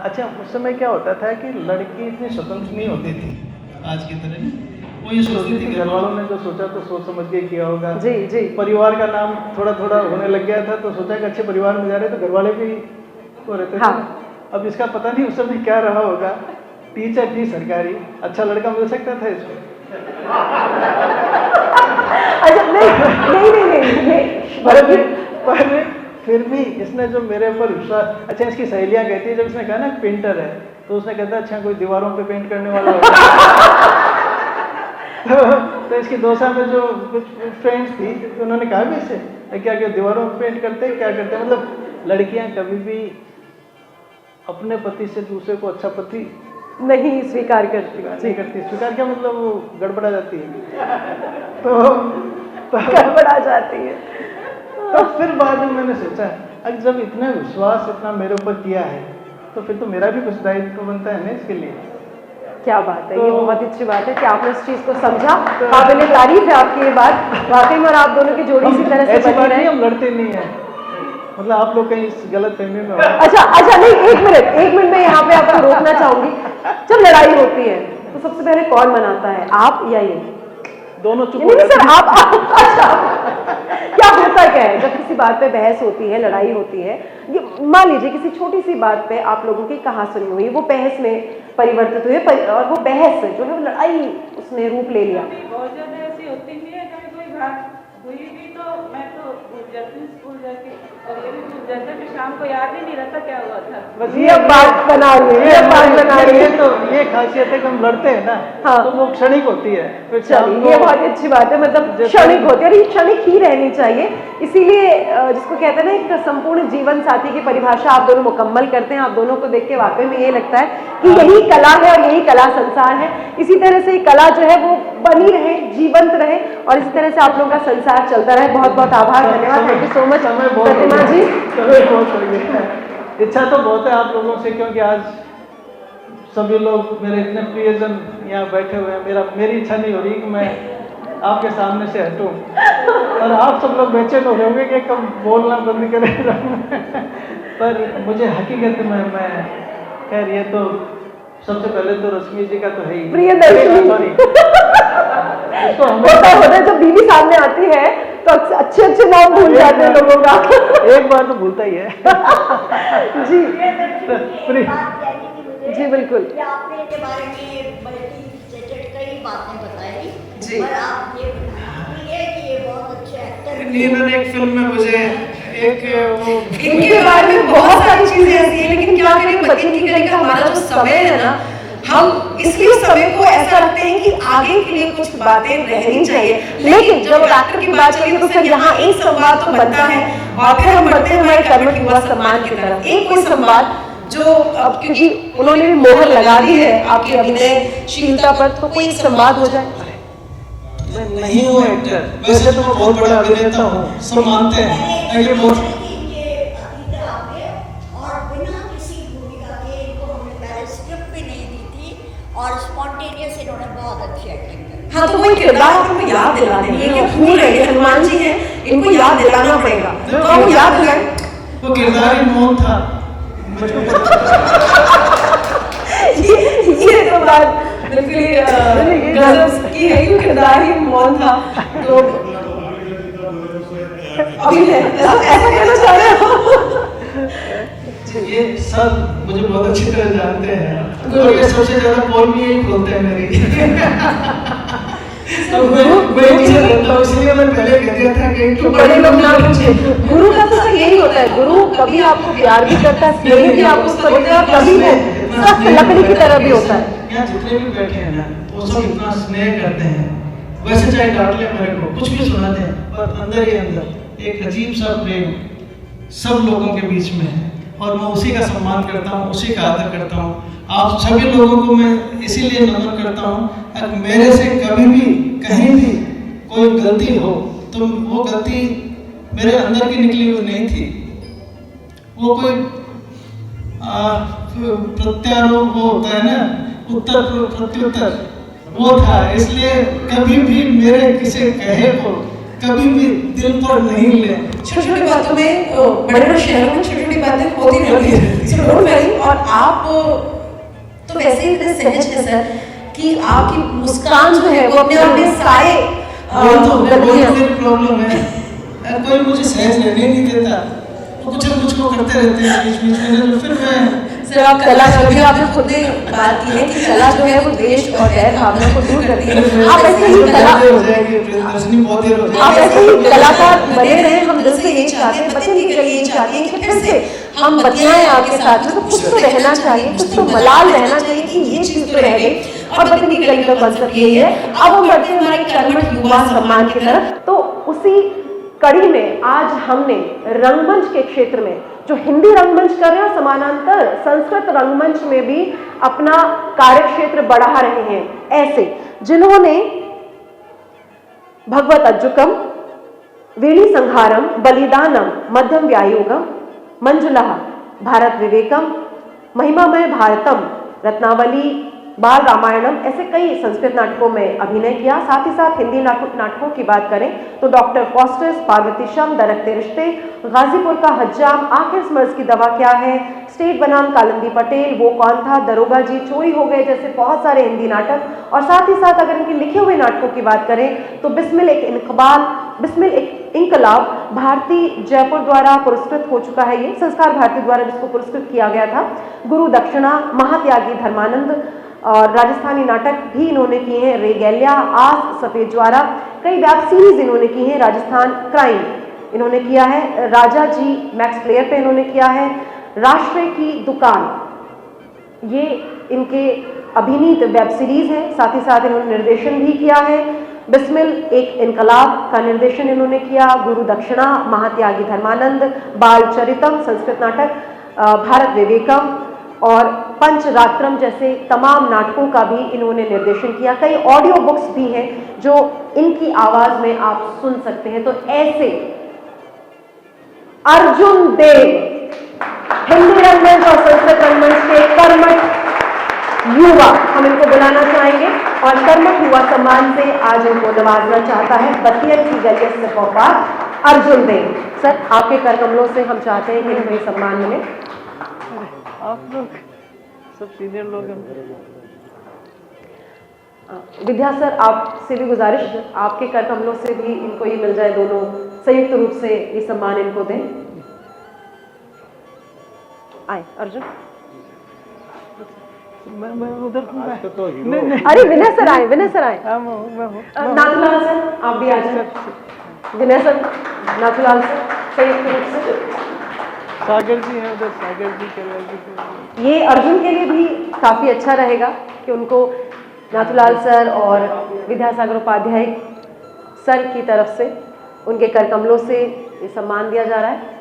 अच्छा, उस समय क्या होता था कि लड़की इतनी स्वतंत्र नहीं होती थी आज की तरह। वो ये सोचती थी, घर वालों ने जो सोचा तो सोच समझ के किया होगा। जी जी। परिवार का नाम थोड़ा थोड़ा होने लग गया था तो सोचा कि अच्छे परिवार में जा रहे तो घर वाले भी हो रहते थे। हाँ। अब इसका पता नहीं उस समय क्या रहा होगा। टीचर थी सरकारी, अच्छा लड़का मिल सकता था इसको। अच्छा नहीं, पर फिर भी इसने जो मेरे ऊपर विश्वास, अच्छा इसकी सहेलियां कहती है, जब इसने कहा ना पेंटर है तो उसने कहता अच्छा कोई दीवारों पे पेंट करने वाला होगा। तो इसकी दोसा में जो कुछ फ्रेंड्स थी तो उन्होंने कहा भी इससे क्या दीवारों पे पेंट करते क्या करते, मतलब लड़कियां कभी भी अपने पति से दूसरे को अच्छा पति नहीं स्वीकार करती। स्वीकार क्या मतलब वो गड़बड़ा जाती है। तो गड़बड़ा जाती है। तो फिर बाद में मैंने सोचा, अगर जब इतना विश्वास इतना मेरे ऊपर किया है तो फिर तो मेरा भी कुछ दायित्व बनता है ना इसके लिए। क्या बात है, ये बहुत अच्छी बात है कि आपने इस चीज को समझा। काबिल तारीफ है आपकी ये बात वाकई में, और आप दोनों की जोड़ी इसी तरह से बनी रहे। हम लड़ते नहीं है, मतलब आप लोग कहीं इस गलत फहमी में हो। अच्छा नहीं, एक मिनट में यहाँ पे आपको रोकना चाहूंगी। जब लड़ाई होती है तो सबसे पहले कौन मनाता है, आप या ये? दोनों चुप। नहीं सर, आप अच्छा क्या होता क्या है जब किसी बात पे बहस होती है, लड़ाई होती है? ये मान लीजिए किसी छोटी सी बात पे आप लोगों की कहासुनी हुई, वो बहस में परिवर्तित हुई और वो बहस जो है वो लड़ाई उसने रूप ले लिया। बहुत ज्यादा ऐसी होती नहीं है, कभी कोई बात हुई भी तो मैं तो भूल जाती हूँ स्कूल जाके, और ये भी भूल जाता है कि शाम को याद ही नहीं रहता क्या हुआ था। बस ये बात बना रही है, तो ये खासियत है कि हम लड़ते हैं ना। हाँ। तो वो क्षणिक होती है। चलिए ये बहुत अच्छी बात है, मतलब क्षणिक होती है और ये क्षणिक ही रहनी चाहिए। इसीलिए जिसको कहते हैं ना एक संपूर्ण जीवन साथी की परिभाषा आप दोनों मुकम्मल करते हैं। आप दोनों को देख के वाकई में ये लगता है कि यही कला है और यही कला संसार है। इसी तरह से कला जो है वो बनी रहे, जीवंत रहे और इसी तरह से आप लोगों का संसार चलता रहे। बहुत बहुत आभार, धन्यवाद, थैंक यू सो मच प्रतिमा जी। इच्छा तो बहुत है आप लोगों से, क्योंकि आज सभी लोग मेरे इतने प्रियजन यहाँ बैठे हुए हैं। मेरी इच्छा नहीं हो रही कि मैं आपके सामने से हटूं, और आप सब लोग बेचैन हो रहे होंगे कि कब बोलना बंद करें। पर मुझे हकीकत में मैं खैर ये तो सबसे पहले तो रश्मि जी का तो है ही। प्रियदर्शनी होता है जब बीवी सामने आती है तो अच्छे नाम भूल जाते हैं लोगों का। एक बार तो भूलता ही है। जी बिल्कुल। आपने इसके बारे में कई बातें बताई जी, पर आप ये बताइए कि ये बहुत अच्छे एक्टर। इन्होंने एक फिल्म में मुझे इनके बारे में बहुत सारी चीजें ऐसी हैं, लेकिन क्या करें बच्चे की करें का हमारा जो समय है ना, हम इसलिए समय को ऐसा रखते हैं कि आगे के लिए कुछ बातें रहनी चाहिए। लेकिन जब डॉक्टर की बात चली तो फिर यहाँ एक संवाद तो बनता है और फिर हम बढ़ते हैं हमारे कर्मठ युवा सम्मान की तरफ। एक कोई संवाद जो अब क्योंकि उन्होंने भी मोहर लगा दी है आपकी अभिनयशीलता पर, तो कोई एक संवाद हो जाए। मैं नहीं हूँ एक्टर, वैसे तो मैं बहुत बड़ा अभिनेता हूँ, सब मानते हैं। ये बहुत और बिना किसी भूमिका के इनको हमने पहले स्क्रिप्ट भी नहीं दी थी और स्पॉन्टेनियस इन्होंने बहुत अच्छी एक्टिंग की। हाँ, तो वही किरदार आपको याद दिला देंगे, ये भूल गए हनुमान जी हैं, इनको याद दिलाना पड़ेगा, तो वो याद दिलाएं। वो किरदार ही मौन था। ये तो बात बिल्कुल गजब की है, ये किरदार ही मौन था। तो अभी ऐसा कहना चाह रहे हो? ये सब मुझे बहुत अच्छी तरह जानते हैं, तो ये सबसे ज्यादा पोल भी यही खोलते हैं मेरी। तो इसलिए मैं पहले कह दिया था कि बड़े लोग ना पूछे। गुरु का तो सर यही होता है, गुरु कभी आपको प्यार भी करता है, स्नेह भी आपको उसको देता है, कभी वो सख्त लकड़ी की तरह भी होता है। यहाँ जितने भी बैठे हैं ना, वो सब इतना स्नेह करते हैं, वैसे चाहे डांट ले मेरे को, कुछ भी सुना दें, पर अंदर ही अंदर एक अजीब सा प्रेम सब लोगों के बीच में है, और मैं उसी का सम्मान करता हूँ, उसी का आदर करता हूँ। आप सभी लोगों को मैं इसीलिए नमन करता हूँ, अगर मेरे से कभी भी कहीं भी कोई गलती हो तो वो गलती मेरे अंदर की निकली हुई नहीं थी, वो कोई प्रत्यारोप वो होता है ना, उत्तर प्रत्युत्तर, वो था। इसलिए कभी भी मेरे किसी कहे को कभी भी दिल पर नहीं ले। छोटी छोटी बातों में, बड़े बड़े शहरों में छोटी छोटी बातें होती रहती हैं। और आप तो वैसे ही इतने सहज हैं सर कि आपकी मुस्कान जो है वो अपने आप में सारे मेरी प्रॉब्लम है, कोई मुझे सहज रहने नहीं देता, कुछ न कुछ को करते रहते हैं बीच बीच में, फिर मैं सर आप कला कभी आपने खुद ही बात की है कि कला जो है वो देश और गैर भावना को दूर करती है। आप ऐसे ही कलाकार बने रहे, हम दिल से यही चाहते हैं, बच्चे की गली यही चाहते हैं कि फिर से हम बतियाएं आपके साथ में, तो कुछ तो रहना चाहिए, कुछ तो मलाल रहना चाहिए कि ये चीज तो रह गई। और बच्चे की गली का कॉन्सेप्ट यही है। अब हम बढ़ते हैं हमारे कर्मठ युवा सम्मान की तरफ। तो उसी कड़ी में आज हमने रंगमंच के क्षेत्र में जो हिंदी रंगमंच कर रहे हैं और समानांतर संस्कृत रंगमंच में भी अपना कार्यक्षेत्र बढ़ा रहे हैं, ऐसे जिन्होंने भगवत अज्जुकम, वीणी संहारम, बलिदानम, मध्यम व्यायोगम, मंजुला, भारत विवेकम, महिमामय भारतम, रत्नावली, बाल रामायणम, ऐसे कई संस्कृत नाटकों में अभिनय किया। साथ ही साथ हिंदी नाटकों की बात करें तो डॉक्टर फॉस्टर्स, पार्वतीशम, दरकते रिश्ते, गाजीपुर का हज्जाम, आखिर स्मर्ज की दवा क्या है, स्टेट बनाम कालिंदी पटेल, वो कौन था, दरोगा जी, चोरी हो गए, जैसे बहुत सारे हिंदी नाटक। और साथ ही साथ अगर इनके लिखे हुए नाटकों की बात करें तो बिस्मिल एक इनकबाल, बिस्मिल एक इनकलाब भारती जयपुर द्वारा पुरस्कृत हो चुका है, ये संस्कार भारती द्वारा जिसको पुरस्कृत किया गया था, गुरु दक्षिणा, महात्यागी धर्मानंद, और राजस्थानी नाटक भी इन्होंने किए हैं, रेगैलिया, आस, सफेद ज्वारा, कई वेब सीरीज इन्होंने की है, राजस्थान क्राइम इन्होंने किया है, राजा जी मैक्स प्लेयर पे इन्होंने किया है, राष्ट्र की दुकान, ये इनके अभिनीत वेब सीरीज है। साथ ही साथ इन्होंने निर्देशन भी किया है। बिस्मिल एक इनकलाब का निर्देशन इन्होंने किया, गुरु दक्षिणा, महात्यागी धर्मानंद, बाल चरितम संस्कृत नाटक, भारत विवेकम और पंचरात्रम जैसे तमाम नाटकों का भी इन्होंने निर्देशन किया। कई ऑडियो बुक्स भी हैं जो इनकी आवाज में आप सुन सकते हैं। तो ऐसे अर्जुन देव हिंदी रंगमंच और संस्कृत रंगमंच के कर्मठ युवा, हम इनको बुलाना चाहेंगे और कर्मठ युवा सम्मान से आज इनको नवाजना चाहता है बतिया की गलियत से पौपार अर्जुन देव। सर, आपके कर कमलों से हम चाहते हैं कि हमें सम्मान मिले। आप लोग सब सीनियर लोग हैं। विद्या सर, आपसे भी गुजारिश, आपके कर कमलों से भी इनको ये मिल जाए, दोनों संयुक्त रूप से ये सम्मान इनको दें। आए अर्जुन। मैं उधर तो नहीं। अरे विनय सर आए, विनय सर आए। नाथुलाल सर आप भी आ जाए। विनय सर, नाथुलाल सर संयुक्त रूप से। सागर जी हैं उधर, सागर जी के ये अर्जुन के लिए भी काफ़ी अच्छा रहेगा कि उनको नाथुलाल सर और विद्यासागर उपाध्याय सर की तरफ से उनके कर कमलों से ये सम्मान दिया जा रहा है।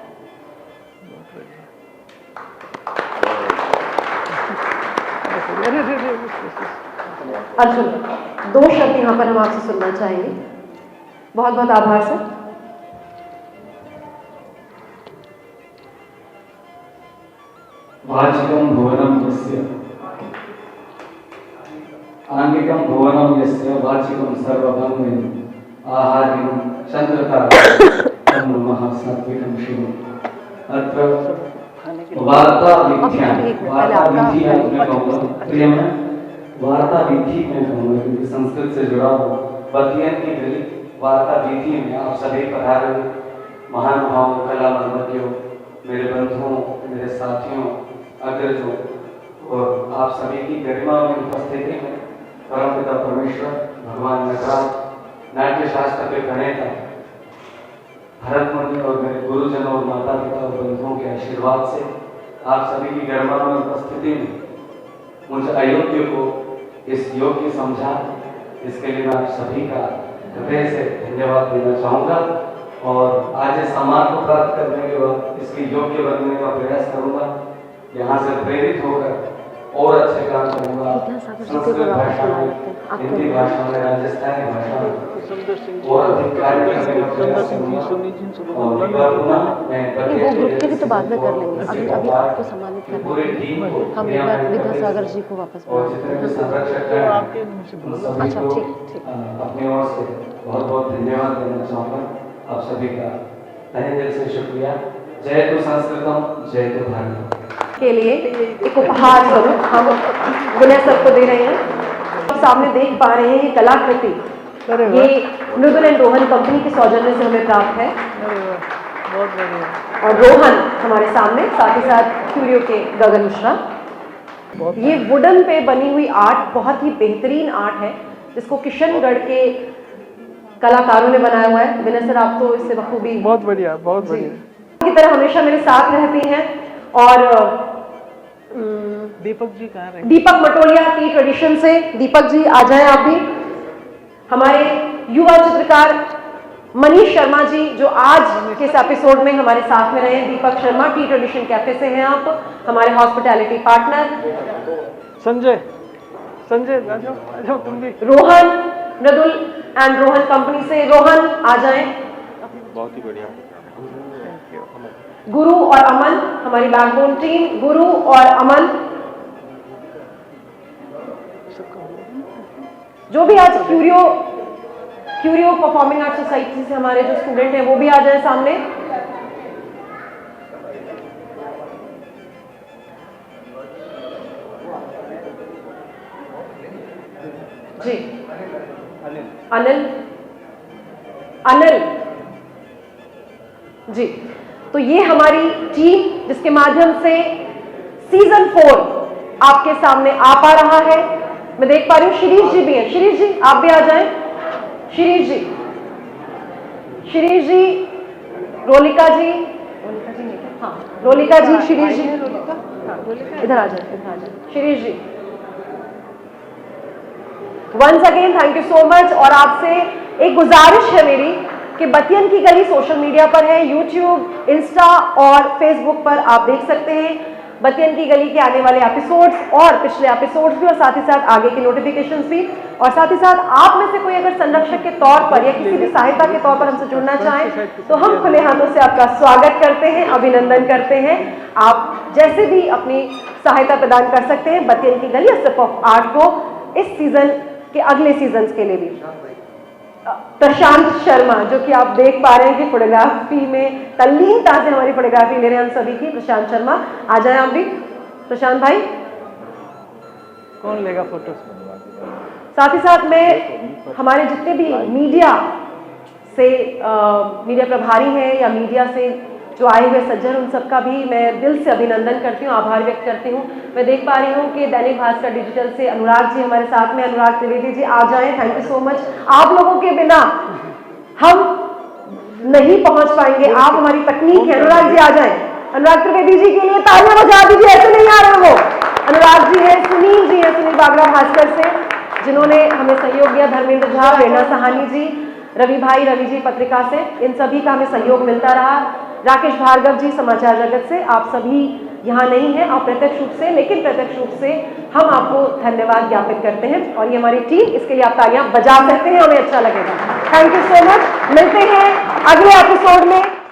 अर्जुन, 2 शब्द यहाँ पर हम आपसे सुनना चाहेंगे। बहुत बहुत आभार सर। वाचिकं भुवनं यस्य आंगिकं भुवनं यस्य वाचिकं सर्वभंगं आहार्यं चंद्रतारं नमः सात्विकं शिवम्। अत्र वार्ता विधि मैं कहूँगा प्रिय में वार्ता विधि में कहूँगा क्योंकि संस्कृत से जुड़ा हूँ। बतियन की गली वार्ता विधि में आप सभी पधारे महानुभाव, कला मर्मज्ञों, मेरे बंधुओं, मेरे साथियों, अग्रजों और आप सभी की गरिमा में उपस्थिति में परमपिता परमेश्वर भगवान नटराज, नाट्य शास्त्र के प्रणेता भरत मुनि और मेरे गुरुजनों और माता पिता और बंधुओं के आशीर्वाद से आप सभी की गरिमा में उपस्थिति में मुझे अयोग्य को इस योग्य समझा, इसके लिए मैं आप सभी का हृदय से धन्यवाद देना चाहूँगा और आज इस सम्मान को प्राप्त करने के बाद इसके योग्य बनने का प्रयास करूँगा। यहाँ से प्रेरित होकर और अच्छे काम करूँगा। संस्कृत भाषा में, हिंदी भाषा में, राजस्थानी भाषा में और अधिक कार्य करने का प्रयास करूँगा। और एक बार पुनः मैं वो तो बाद में कर लेंगे, अभी आपको सम्मानित कर पूरी टीम को हम एक बार विद्यासागर जी को वापस और जितने भी संरक्षक हैं उन सभी को अपनी ओर से बहुत बहुत धन्यवाद देना चाहूँगा। आप सभी का तहे दिल से शुक्रिया। जय तो संस्कृतम, जय तो भारत। के लिए एक उपहार स्वरूप हम विनय सर को दे रहे हैं। आप सामने देख पा रहे हैं ये कलाकृति, ये मृदुल एंड रोहन कंपनी के सौजन्य से हमें प्राप्त है। बहुत बढ़िया। और रोहन हमारे सामने, साथ ही साथ क्यूरियो के गगन मिश्रा। ये वुडन पे बनी हुई आर्ट बहुत ही बेहतरीन आर्ट है जिसको किशनगढ़ के कलाकारों ने बनाया हुआ है। विनय सर, आप तो इससे बखूबी बहुत बढ़िया, बहुत बढ़िया की तरह हमेशा मेरे साथ रहती हैं। और दीपक जी कहाँ रहे? दीपक मटोलिया टी ट्रेडिशन से, दीपक जी आ जाएं आप भी। हमारे युवा चित्रकार मनीष शर्मा जी जो आज के इस एपिसोड में हमारे साथ में रहे हैं। Deepak Sharma T tradition cafe से हैं आप, हमारे हॉस्पिटैलिटी पार्टनर। संजय, संजय आ जाओ तुम भी। रोहन, मृदुल एंड रोहन कंपनी से, रोहन आ जाएं। बहुत ही बढ़िया। गुरु और अमन, हमारी बैकबोन टीम, गुरु और अमन जो भी आज क्यूरियो परफॉर्मिंग आर्ट सोसाइटी से हमारे जो स्टूडेंट हैं वो भी आ जाए सामने। जी अनिल जी, तो ये हमारी टीम जिसके माध्यम से सीजन 4 आपके सामने आ पा रहा है। मैं देख पा रही हूँ शिरीष जी भी हैं। शिरीष जी आप भी आ जाएं। शिरीष जी, रोलिका जी, हाँ रोलिका जी, शिरीष जी इधर आ जाए, Shirish ji once again thank you so much. और आपसे एक गुजारिश है मेरी कि बतियन की गली सोशल मीडिया पर है, यूट्यूब, इंस्टा और फेसबुक पर आप देख सकते हैं बतियन की गली के आने वाले एपिसोड्स और पिछले एपिसोड्स भी और साथ ही साथ आगे के नोटिफिकेशंस भी। और साथ ही साथ आप में से कोई अगर संरक्षक के तौर पर या किसी भी सहायता के तौर पर हमसे जुड़ना चाहें तो हम खुले हाथों से आपका स्वागत करते हैं, अभिनंदन करते हैं। आप जैसे भी अपनी सहायता प्रदान कर सकते हैं बतियन की गली स्टेप ऑफ आर्ट को इस सीजन के अगले सीजन के लिए भी। प्रशांत शर्मा जो कि आप देख पा रहे हैं कि फोटोग्राफी में तल्लीनता से हमारी फोटोग्राफी ले रहे हैं हम सभी की। प्रशांत शर्मा आ जाएं आप भी। प्रशांत भाई कौन लेगा फोटो? साथ ही साथ मैं हमारे जितने भी मीडिया से मीडिया प्रभारी हैं या मीडिया से जो आए हुए सज्जन उन सबका भी मैं दिल से अभिनंदन करती हूँ, आभार व्यक्त करती हूँ। मैं देख पा रही हूँ कि दैनिक भास्कर डिजिटल से अनुराग जी हमारे साथ में, अनुराग त्रिवेदी जी आ जाएं, थैंक यू सो मच। आप लोगों के बिना हम नहीं पहुंच पाएंगे, आप हमारी तकनीक है। अनुराग जी आ जाएं, अनुराग त्रिवेदी जी के लिए तालियां बजा दीजिए, ऐसे नहीं आ रहे वो। अनुराग जी है, सुनील जी है, सुनील बागरा भास्कर से जिन्होंने हमें सहयोग दिया, धर्मेंद्र झा, प्रेरणा सहानी जी, रवि भाई, रवि जी पत्रिका से, इन सभी का हमें सहयोग मिलता रहा। राकेश भार्गव जी समाचार जगत से, आप सभी यहाँ नहीं हैं अप्रत्यक्ष रूप से, लेकिन प्रत्यक्ष रूप से हम आपको धन्यवाद ज्ञापित करते हैं। और ये हमारी टीम, इसके लिए आप तालियां बजा सकते हैं, हमें अच्छा लगेगा। Thank you so much. मिलते हैं अगले एपिसोड में।